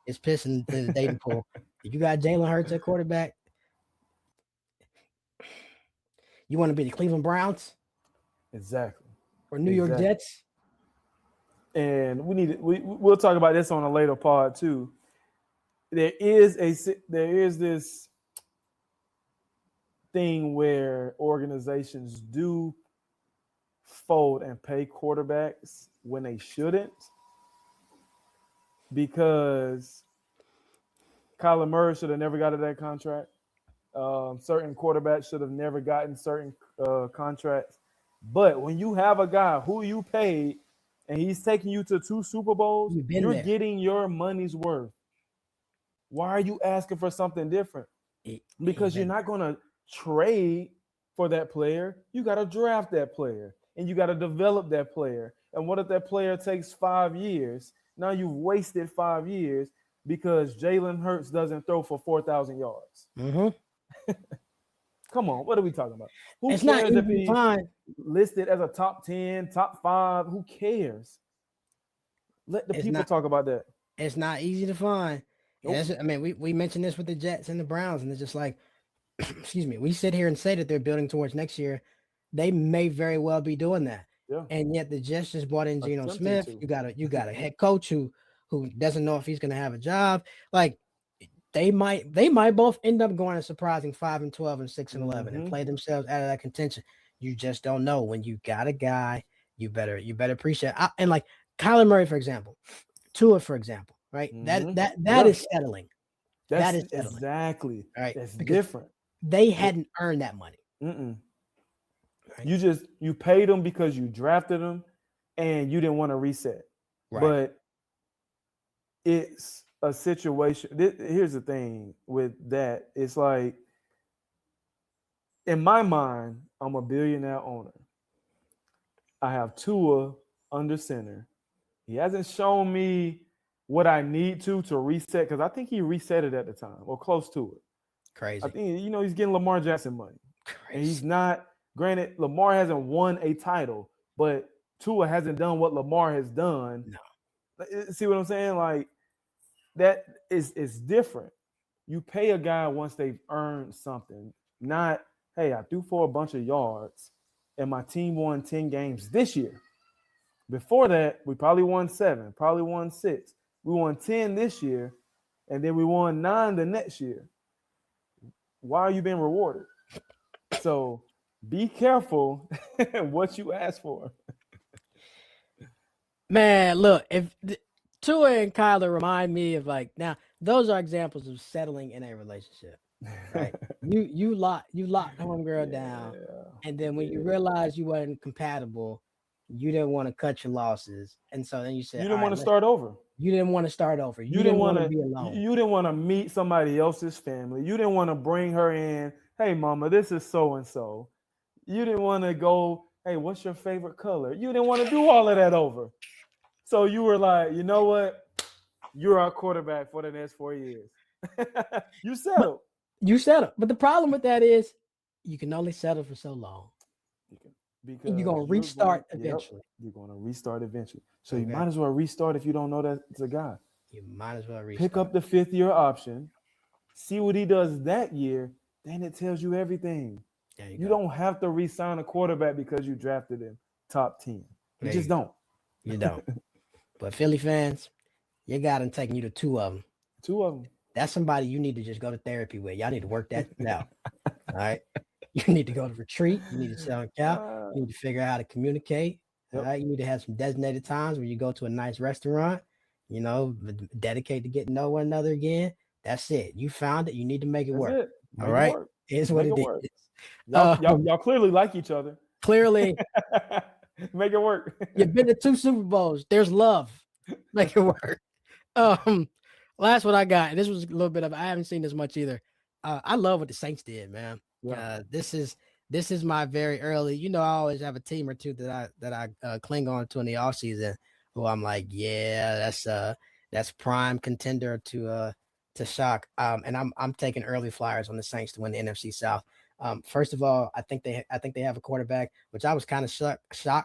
It's pissing in the dating pool. If you got Jalen Hurts at quarterback, you want to be the Cleveland Browns? Exactly. Or New York Jets? And we'll talk about this on a later pod too. There is this thing where organizations do fold and pay quarterbacks when they shouldn't, because Kyler Murray should have never got that contract. Certain quarterbacks should have never gotten certain contracts. But when you have a guy who you paid and he's taking you to 2 Super Bowls, you're getting your money's worth. Why are you asking for something different? because you're not going to trade for that player. You got to draft that player and you got to develop that player. And what if that player takes 5 years? Now you've wasted 5 years because Jalen Hurts doesn't throw for 4,000 yards. Mm-hmm. Come on, what are we talking about? Who It's cares not if he's fine. listed as a top 10, top 5? Who cares? Let the people talk about that. It's not easy to find. Nope. I mean, we mentioned this with the Jets and the Browns, and it's just like, excuse me, we sit here and say that they're building towards next year. They may very well be doing that. Yeah. And yet the Jets just brought in Geno Smith. You got a head coach who doesn't know if he's going to have a job. Like they might both end up going a surprising 5-12 and 6-11 and play themselves out of that contention. You just don't know. When you got a guy, you better appreciate it. And like Kyler Murray, for example, Tua, for example, right? That is settling. That is settling. Exactly. Right. That's different. They hadn't earned that money. Right? You paid them because you drafted them and you didn't want to reset. Right. But it's a situation. Here's the thing with that. It's like, in my mind, I'm a billionaire owner. I have Tua under center. He hasn't shown me what I need to reset, because I think he reset it at the time or close to it. Crazy. I think, he's getting Lamar Jackson money. Crazy. And he's not, granted, Lamar hasn't won a title, but Tua hasn't done what Lamar has done. No. See what I'm saying? Like, that is different. You pay a guy once they've earned something, not, hey, I threw for a bunch of yards and my team won 10 games this year. Before that, we probably won 7, probably won 6. We won 10 this year, and then we won 9 the next year. Why are you being rewarded? So be careful what you ask for. Man, look, if Tua and Kyler remind me of, like, now those are examples of settling in a relationship, right? you locked homegirl down, and then when you realize you weren't compatible, you didn't want to cut your losses, and so then you said you didn't want to start over. You didn't want to start over. You didn't want to be alone. You didn't want to meet somebody else's family. You didn't want to bring her in. Hey, mama, this is so and so. You didn't want to go, hey, what's your favorite color? You didn't want to do all of that over. So you were like, you know what? You're our quarterback for the next 4 years. You settled. But the problem with that is you can only settle for so long. Because you're going to restart eventually. You're going to restart eventually. So you might as well restart if you don't know that it's a guy. You might as well restart. Pick up the 5th-year option. See what he does that year. Then it tells you everything. You don't have to re-sign a quarterback because you drafted him top 10. You just don't. You don't. But Philly fans, you got him taking you to 2 of them. 2 of them. That's somebody you need to just go to therapy with. Y'all need to work that out. All right. You need to go to retreat. You need to sit on couch. You need to figure out how to communicate. All right. You need to have some designated times where you go to a nice restaurant, dedicate to getting to know one another again. That's it. You found it. You need to make it work. All right. It's what it is. Y'all clearly like each other. Clearly. Make it work. You've been to 2 Super Bowls. There's love. Make it work. Last one I got, and this was a little bit of, I haven't seen this much either. I love what the Saints did, man. Yeah. This is my very early, I always have a team or two that I cling on to in the off season who I'm like, yeah, that's prime contender to shock. And I'm taking early flyers on the Saints to win the NFC South. First of all, I think they have a quarterback, which I was kind of shocked. I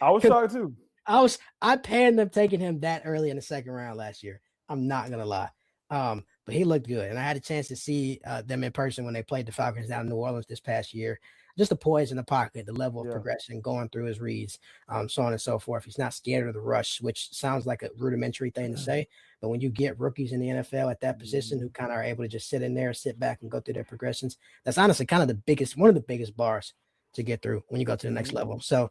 was shocked too. I panned them taking him that early in the second round last year. I'm not gonna lie. But he looked good, and I had a chance to see them in person when they played the Falcons down in New Orleans this past year. Just the poise in the pocket, the level of progression, going through his reads, so on and so forth. He's not scared of the rush, which sounds like a rudimentary thing to say, but when you get rookies in the NFL at that position who kind of are able to just sit in there, sit back, and go through their progressions, that's honestly kind of one of the biggest bars to get through when you go to the next level. So,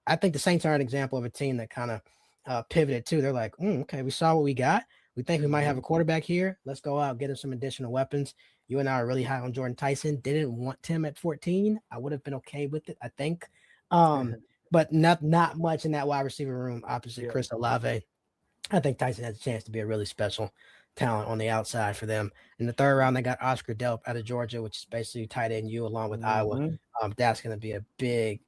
I think the Saints are an example of a team that kind of pivoted too. They're like, okay, we saw what we got. We think we might have a quarterback here. Let's go out, get him some additional weapons. You and I are really high on Jordan Tyson. Didn't want him at 14. I would have been okay with it, I think. But not much in that wide receiver room opposite Chris Olave. I think Tyson has a chance to be a really special talent on the outside for them. In the third round, they got Oscar Delp out of Georgia, which is basically tight end U along with Iowa. Hmm. That's going to be a big,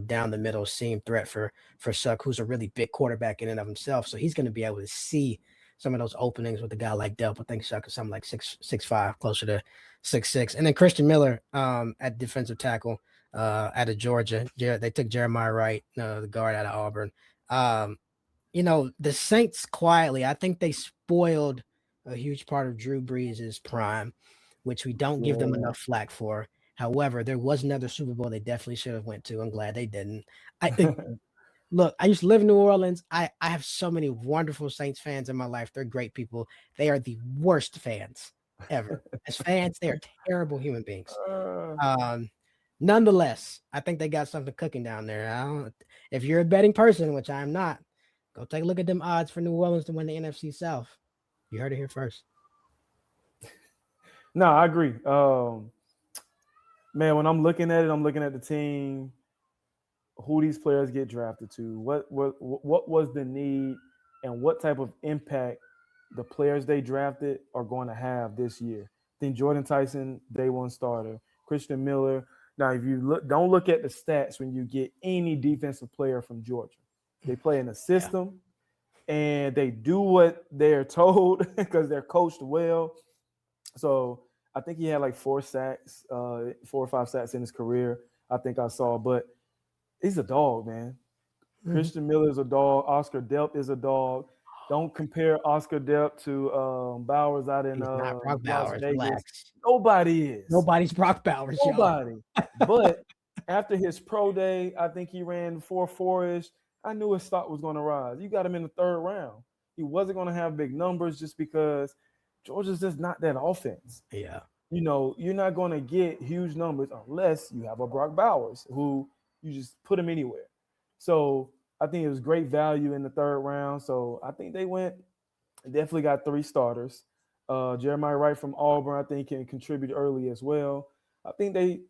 down the middle seam threat for Suck, who's a really big quarterback in and of himself. So he's going to be able to see some of those openings with a guy like Delp. I think Suck is something like 6'5", closer to 6'6". And then Christian Miller at defensive tackle out of Georgia. They took Jeremiah Wright, the guard out of Auburn. The Saints quietly, I think they spoiled a huge part of Drew Brees' prime, which we don't give them Yeah. enough flack for. However, there was another Super Bowl they definitely should have went to. I'm glad they didn't. Look, I used to live in New Orleans. I have so many wonderful Saints fans in my life. They're great people. They are the worst fans ever. As fans, they are terrible human beings. Uh, Nonetheless, I think they got something cooking down there. If you're a betting person, which I am not, go take a look at them odds for New Orleans to win the NFC South. You heard it here first. no, I agree. Man, when I'm looking at it, I'm looking at the team, who these players get drafted to, what was the need, and what type of impact the players they drafted are going to have this year. I think Jordan Tyson, day one starter. Christian Miller. Now, if you don't look at the stats when you get any defensive player from Georgia. They play in a system and they do what they're told because they're coached well. So I think he had like 4 or 5 sacks in his career. I think I saw, but he's a dog, man. Mhm. Christian Miller is a dog. Oscar Delp is a dog. Don't compare Oscar Delp to Bowers out in He's not Brock Las Bowers. Vegas. Relax. Nobody is. Nobody's Brock Bowers, y'all. Nobody. But after his pro day, I think he ran 4.4-ish. I knew his stock was going to rise. You got him in the third round. He wasn't going to have big numbers just because Georgia's just not that offense. Yeah. You're not going to get huge numbers unless you have a Brock Bowers who you just put him anywhere. So I think it was great value in the third round. So I think they definitely got 3 starters. Jeremiah Wright from Auburn, I think, can contribute early as well. I think they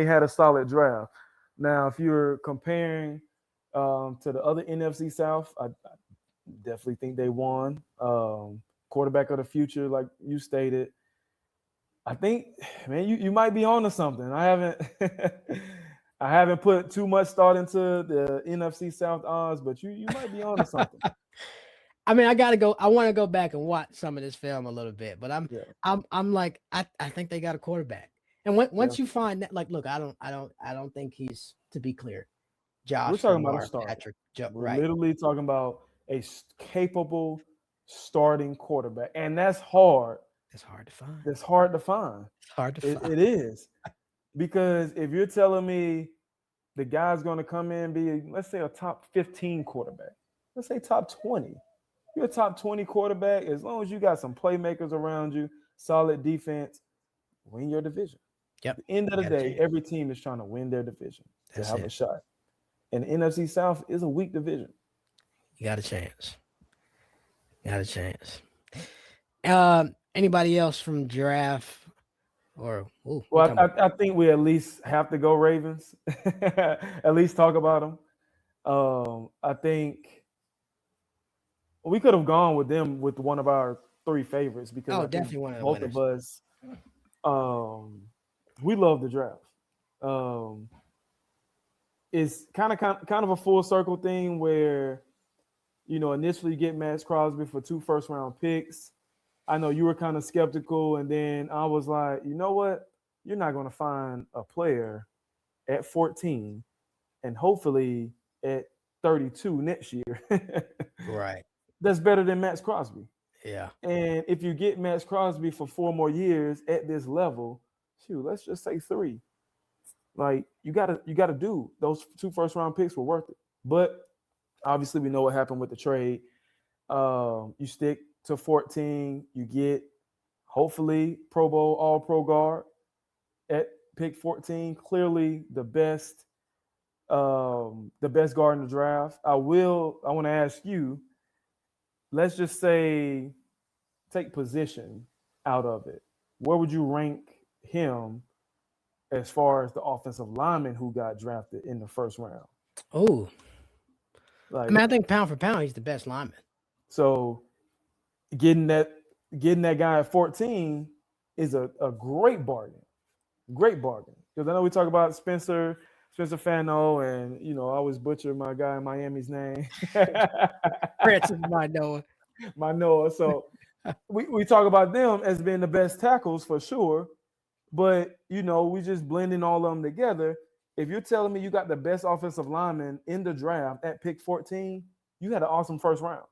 had a solid draft. Now, if you're comparing to the other NFC South, I definitely think they won. Quarterback of the future, like you stated. I think, man, you might be on to something. I haven't I haven't put too much thought into the NFC South odds, but you might be on to something. I mean, I gotta go. I want to go back and watch some of this film a little bit, but Yeah, I'm like, I think they got a quarterback. And yeah. once you find that, like, look, I don't think he's, to be clear, We're Josh talking about a Lamar, starter. Patrick, We're right? literally talking about a capable starting quarterback, and that's hard. It's hard to find. That's hard to find. It's hard to It, find. it is because if you're telling me the guy's going to come in and be, let's say, a top 15 quarterback, let's say top 20. You're a top 20 quarterback as long as you got some playmakers around you, solid defense, win your division. Yep. At the end of You the got a day, chance. every team is trying to win their division to That's have a it. shot. And the NFC South is a weak division. You got a chance. Got a chance. Anybody else from giraffe or Well, I think we at least have to go Ravens. At least talk about them. I think we could have gone with them with one of our 3 favorites because I think definitely one of the both winners. of us um, we love the draft. Um, it's kind of a full circle thing where initially you get Max Crosby for 2 first-round picks. I know you were kind of skeptical, and then I was like, you know what? You're not going to find a player at 14 and hopefully at 32 next year Right. that's better than Max Crosby. Yeah. And if you get Max Crosby for 4 more years at this level, shoot, let's just say 3. Like you gotta do those 2 first-round picks were worth it. But obviously, we know what happened with the trade. You stick to 14, you get hopefully Pro Bowl All Pro guard at pick 14. Clearly the best guard in the draft. I want to ask you. Let's just say take position out of it. Where would you rank him as far as the offensive lineman who got drafted in the first round? Oh, I Like, mean, I think pound for pound, he's the best lineman. So getting that getting that guy at 14 is a great bargain. Great bargain. Because I know we talk about Spencer Fano, and I always butcher my guy in Miami's name. Francis Manoa. Manoa. So we talk about them as being the best tackles for sure. But we just blending all of them together. If you're telling me you got the best offensive lineman in the draft at pick 14, you had an awesome first round.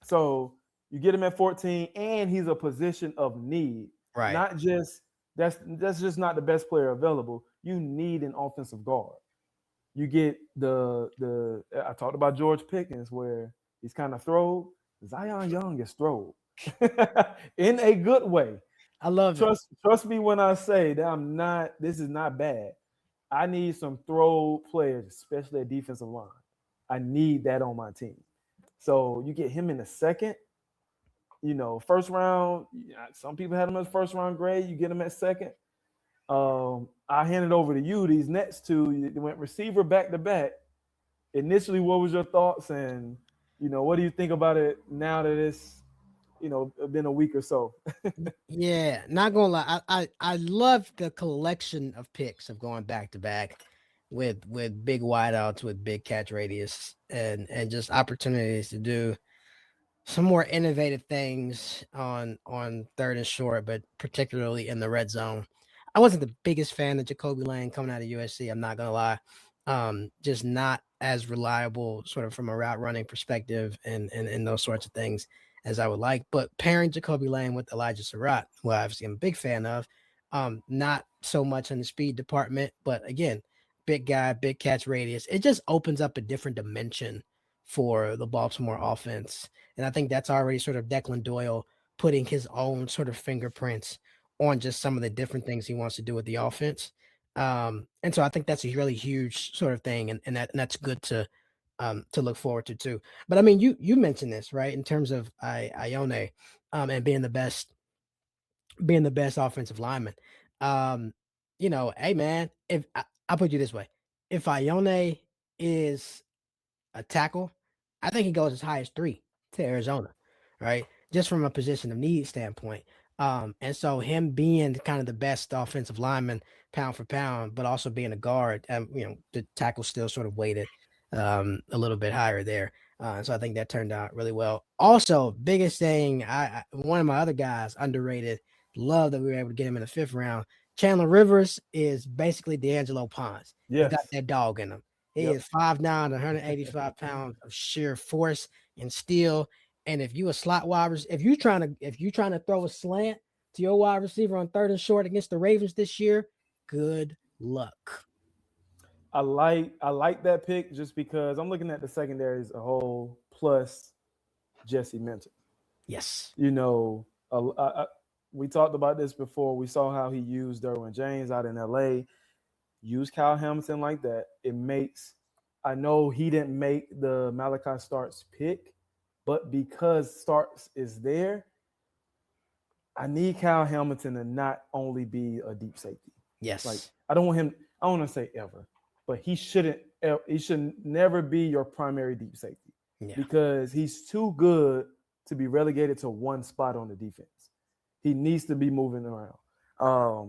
So you get him at 14, and he's a position of need. Right. Not just that's just not the best player available. You need an offensive guard. You get the I talked about George Pickens, where he's kind of throw. Zion Young is throw in a good way. I love it. Trust me when I say that I'm not. This is not bad. I need some throw players, especially at defensive line. I need that on my team. So you get him in the second. First round. Some people had him as first round grade. You get him at second. I hand it over to you. These next two, you went receiver back to back. Initially, what was your thoughts, and what do you think about it now that it's been a week or so? Yeah, not gonna lie. I love the collection of picks of going back to back with big wideouts with big catch radius and just opportunities to do some more innovative things on third and short, but particularly in the red zone. I wasn't the biggest fan of Jacoby Lane coming out of USC. I'm not gonna lie. Just not as reliable, sort of from a route running perspective and those sorts of things as I would like. But pairing Jacoby Lane with Elijah Surratt, who obviously I'm a big fan of, not so much in the speed department, but again, big guy, big catch radius. It just opens up a different dimension for the Baltimore offense. And I think that's already sort of Declan Doyle putting his own sort of fingerprints on just some of the different things he wants to do with the offense. And so I think that's a really huge sort of thing, and that's good to look forward to too. But I mean, you mentioned this right in terms of Ione, and being the best offensive lineman. Um, hey man, if I'll put you this way, if Ione is a tackle, I think he goes as high as 3 to Arizona, right? Just from a position of need standpoint. And so him being kind of the best offensive lineman pound for pound, but also being a guard, the tackle still sort of weighted a little bit higher there. So I think that turned out really well. Also, biggest thing, one of my other guys underrated. Love that we were able to get him in the 5th round. Chandler Rivers is basically D'Angelo Ponce. He's got Yes. that dog in him. He Yep. is 5'9", 185 pounds of sheer force and steel. And if you a slot wide receiver, if you trying to throw a slant to your wide receiver on 3rd and short against the Ravens this year, good luck. I like that pick just because I'm looking at the secondary as a whole, plus Jesse Minter. Yes. We talked about this before. We saw how he used Derwin James out in LA. Use Kyle Hamilton like that. I know he didn't make the Malachi Starks pick, but because Starks is there, I need Kyle Hamilton to not only be a deep safety. Yes. Like I don't want to say ever, but he should never be your primary deep safety, because he's too good to be relegated to one spot on the defense. He needs to be moving around.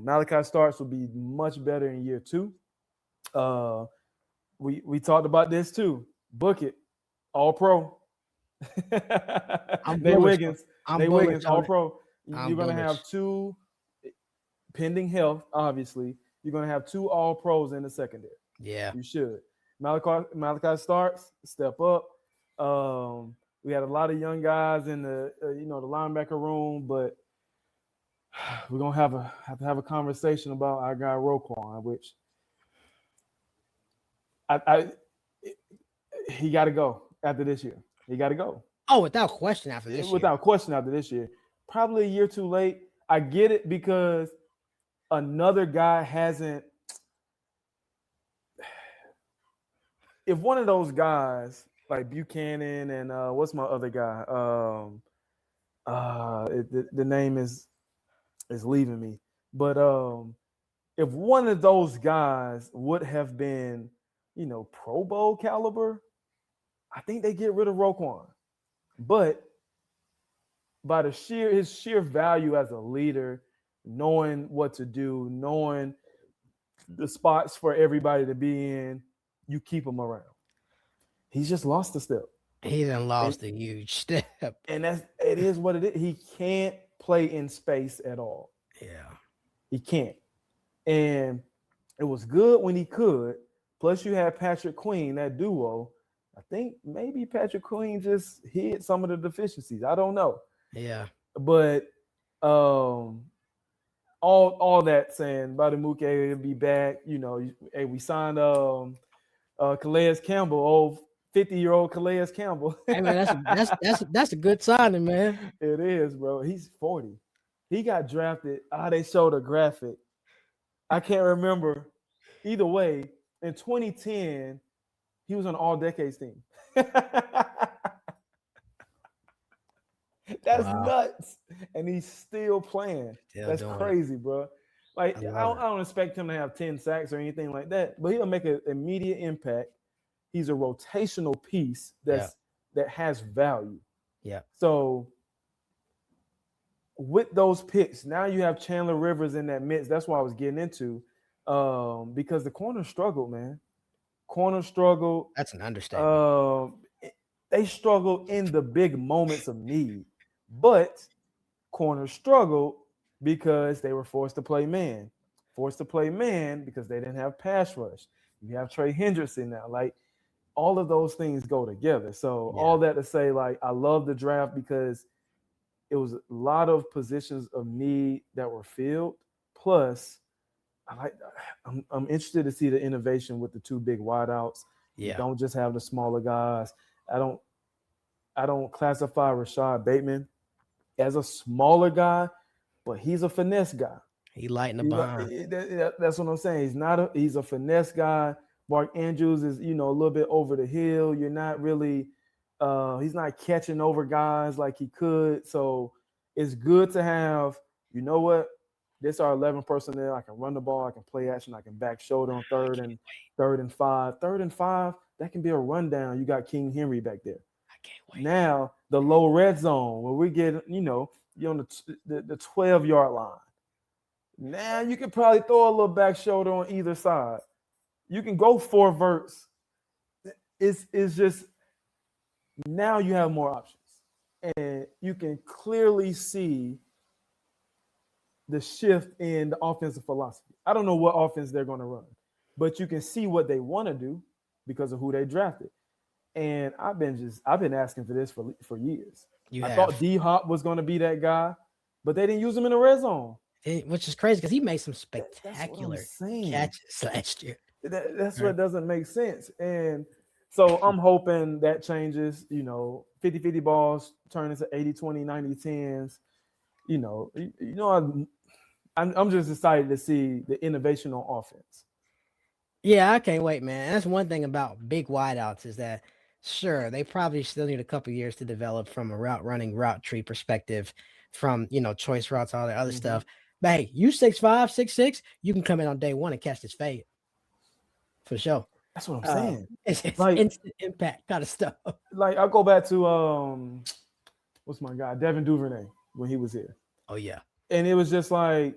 Malachi Starks will be much better in year 2. We talked about this too. Book it, all pro. Nate Wiggins, all pro. You're gonna have 2, pending health. Obviously, you're gonna have 2 all pros in the secondary. Yeah, you should. Malachi Starks, step up. We had a lot of young guys in the the linebacker room, but we're gonna have to have a conversation about our guy Roquan, which he got to go after this year. He got to go. Oh, without question after this year. Without question after this year. Probably a year too late. I get it because another guy hasn't. If one of those guys like Buchanan and what's my other guy? The name is leaving me. But if one of those guys would have been, Pro Bowl caliber, I think they get rid of Roquan. But by his sheer value as a leader, knowing what to do, knowing the spots for everybody to be in, you keep him around. He's just lost a step. He done And, lost a huge step. and it is what it is. He can't play in space at all. Yeah. He can't. And it was good when he could. Plus, you had Patrick Queen, that duo. I think maybe Patrick Queen just hid some of the deficiencies. I don't know. Yeah. But all that saying, Badamuke will be back. Hey, we signed Calais Campbell, old 50-year-old Calais Campbell. Hey man, that's a good signing, man. It is, bro. He's 40. He got drafted. They showed a graphic. I can't remember. Either way, in 2010, he was on the All-Decades team. That's nuts. And he's still playing. That's crazy, bro. Like, I don't expect him to have 10 sacks or anything like that, but he'll make an immediate impact. He's a rotational piece that has value. Yeah. So with those picks, now you have Chandler Rivers in that midst. That's what I was getting into. Because the corner struggled, man. Corner struggled. That's an understatement. They struggled in the big moments of need, but corner struggled because they were forced to play man. Forced to play man because they didn't have pass rush. You have Trey Hendrickson now. Like, all of those things go together. So all that to say, like, I love the draft because it was a lot of positions of need that were filled. Plus, I'm interested to see the innovation with the two big wideouts. Yeah. You don't just have the smaller guys. I don't classify Rashad Bateman as a smaller guy, but he's a finesse guy. He lighting the behind. That's what I'm saying. He's a finesse guy. Mark Andrews is, a little bit over the hill. You're not really he's not catching over guys like he could. So it's good to have, this are 11 personnel. I can run the ball. I can play action. I can back shoulder on third and 5. 3rd and 5, that can be a rundown. You got King Henry back there. I can't wait. Now, the low red zone where we get, you're on the 12-yard line. Now you can probably throw a little back shoulder on either side. You can go 4 verts. It's just now you have more options. And you can clearly see the shift in the offensive philosophy. I don't know what offense they're going to run, but you can see what they want to do because of who they drafted. And I've been asking for this for years. I thought D-Hop was going to be that guy, but they didn't use him in the red zone. Which is crazy because he made some spectacular catches last year. That's what doesn't make sense. And so I'm hoping that changes, 50-50 balls turn into 80-20, 90-10s. I'm just excited to see the innovation on offense. Yeah, I can't wait, man. That's one thing about big wideouts is that, sure, they probably still need a couple of years to develop from a route tree perspective, from, choice routes, all that other stuff. But hey, you 6'5", 6'6", you can come in on day one and catch this fade. For sure. That's what I'm saying. It's like instant impact kind of stuff. Like, I'll go back to what's my guy, Devin Duvernay, when he was here. Oh yeah. And it was just like,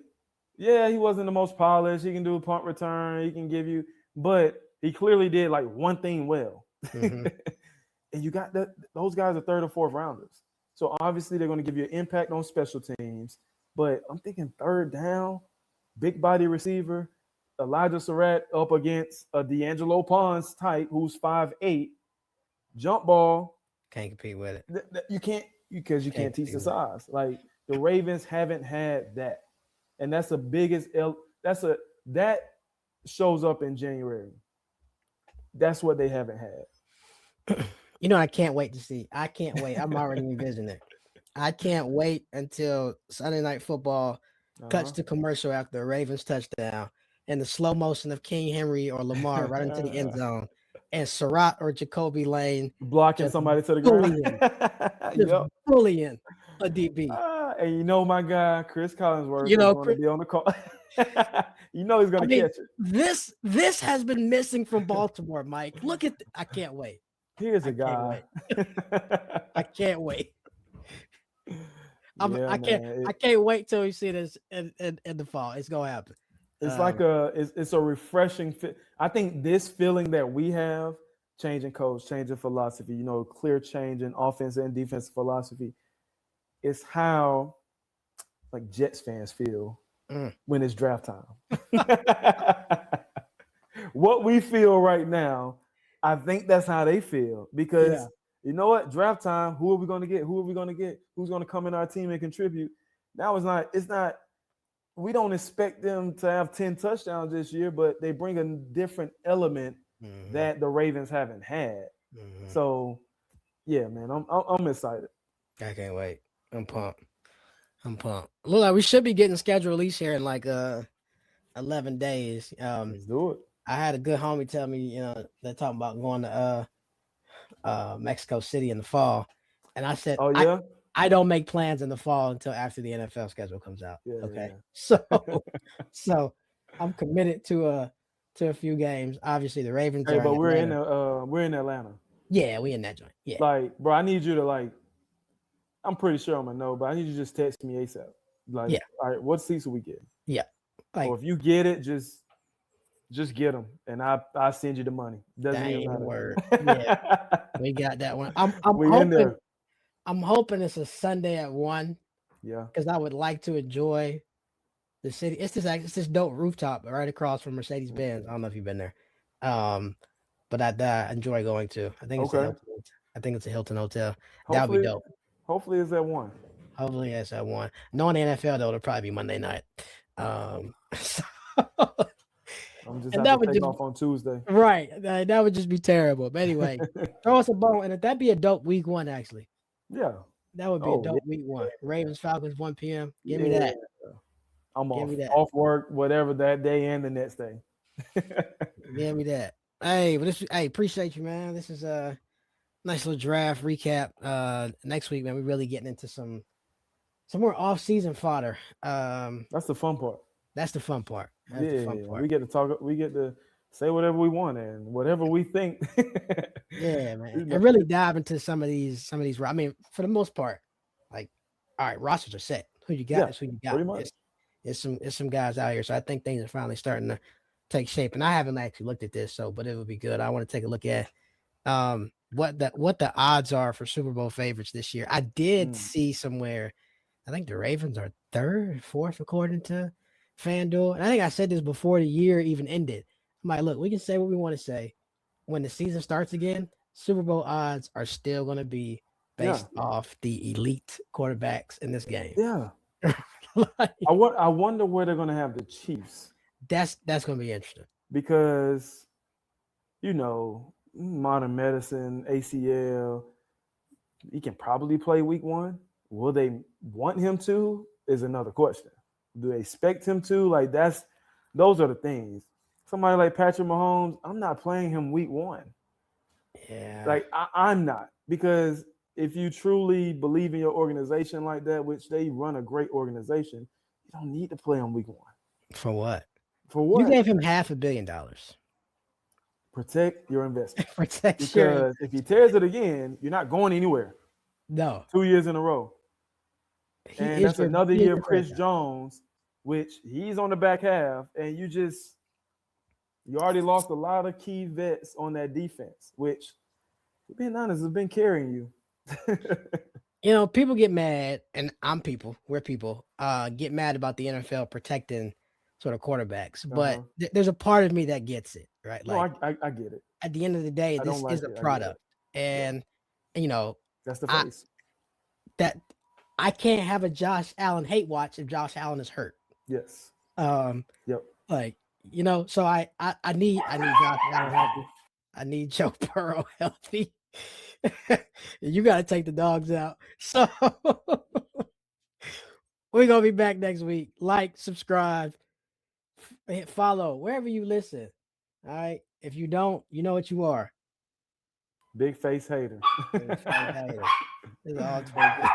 yeah, he wasn't the most polished. He can do a punt return. He can give you, but he clearly did like one thing well. Mm-hmm. And you got those guys are 3rd or 4th rounders. So obviously they're going to give you an impact on special teams. But I'm thinking 3rd down, big body receiver, Elijah Surratt up against a D'Angelo Pons type who's 5'8", jump ball. Can't compete with it. You can't because you can't teach the size. Like, the Ravens haven't had that. And that's the biggest that shows up in January. That's what they haven't had. I can't wait to see. I can't wait. I'm already envisioning it. I can't wait until Sunday Night Football cuts to commercial after the Ravens touchdown and the slow motion of King Henry or Lamar right into the end zone, and Surratt or Jacoby Lane blocking somebody to the ground. Bullying a DB. And my guy Chris Collinsworth is going to be on the call. He's going to catch it. This has been missing from Baltimore, Mike. Look at I can't wait. Here's a I can't guy. wait. I can't wait. Yeah, I can't. man. I can't wait till we see this in the fall. It's gonna happen. It's like it's a refreshing fit. I think this feeling that we have, changing coach, changing philosophy, clear change in offense and defensive philosophy, is how like Jets fans feel Mm. when it's draft time. What we feel right now, I think that's how they feel because Yeah. you know what? Draft time, who are we going to get? Who are we going to get? Who's going to come in our team and contribute? Now it's not we don't expect them to have 10 touchdowns this year, but they bring a different element that the Ravens haven't had. So, yeah, man, I'm excited. I can't wait. I'm pumped. Look like we should be getting schedule release here in like 11 days. Let's do it. I had a good homie tell me, they're talking about going to Mexico City in the fall. And I said, Oh, yeah? I don't make plans in the fall until after the NFL schedule comes out. Yeah, okay. yeah. So I'm committed to a few games. Obviously the Ravens Hey, are but in Atlanta. we're in Atlanta. Yeah, we in that joint. Yeah. Like, bro, I need you to I'm pretty sure I'm gonna know, but I need you to just text me ASAP. Like, Yeah. all right, what seats will we get? Yeah. Like, or if you get it, just get them, and I send you the money. Doesn't even matter. Word. Yeah, we got that one. I'm we hoping, in there. I'm hoping it's a Sunday at 1. Yeah, because I would like to enjoy the city. It's this dope rooftop right across from Mercedes Benz. I don't know if you've been there, but I enjoy going to. I think it's a Hilton. I think it's a Hilton hotel. That would be dope. Hopefully it's at 1. Hopefully it's at 1. Knowing the NFL though, it'll probably be Monday night. So I'm just have to take off on Tuesday. Right. That would just be terrible. But anyway, throw us a bone, and that'd be a dope week 1 actually. Yeah. That would be a dope week 1. Ravens Falcons 1 p.m. Give me that. I'm off work, whatever that day and the next day. Give me that. Hey, but appreciate you, man. This is a nice little draft recap. Next week, man, we're really getting into some more off-season fodder. That's the fun part. That's the fun part. We get to talk. We get to say whatever we want and whatever we think. Yeah, man. And really dive into some of these. I mean, for the most part, like, all right, rosters are set. Who you got is who you got. Pretty much. It's some guys out here. So I think things are finally starting to take shape. And I haven't actually looked at this, but it would be good. I want to take a look at what the odds are for Super Bowl favorites this year. I did see somewhere, I think the Ravens are 3rd, 4th according to FanDuel. And I think I said this before the year even ended. I'm like, look, we can say what we want to say. When the season starts again, Super Bowl odds are still going to be based off the elite quarterbacks in this game. Yeah. I wonder where they're going to have the Chiefs. That's going to be interesting. Because, modern medicine, ACL, he can probably play week 1. Will they want him to is another question. Do they expect him to? Like, those are the things. Somebody like Patrick Mahomes, I'm not playing him week 1. Yeah. Like, I'm not. Because if you truly believe in your organization like that, which they run a great organization, you don't need to play him week 1. For what? For what? You gave him $500 million. Protect your investment. Because if he tears it again, you're not going anywhere. No. 2 years in a row. And that's another year of Chris Jones, which he's on the back half, and you already lost a lot of key vets on that defense, which, being honest, has been carrying you. People get mad, and we're people, get mad about the NFL protecting sort of quarterbacks, but there's a part of me that gets it, right? Like, no, I get it. At the end of the day, this is a product, and that's the face. I can't have a Josh Allen hate watch if Josh Allen is hurt. Yes. Yep. Like, so I need Josh Allen healthy. I need Joe Burrow healthy. You got to take the dogs out. So we're going to be back next week. Like, subscribe, hit follow wherever you listen. All right. If you don't, you know what you are. Big face hater. Big face hater. It's all 20.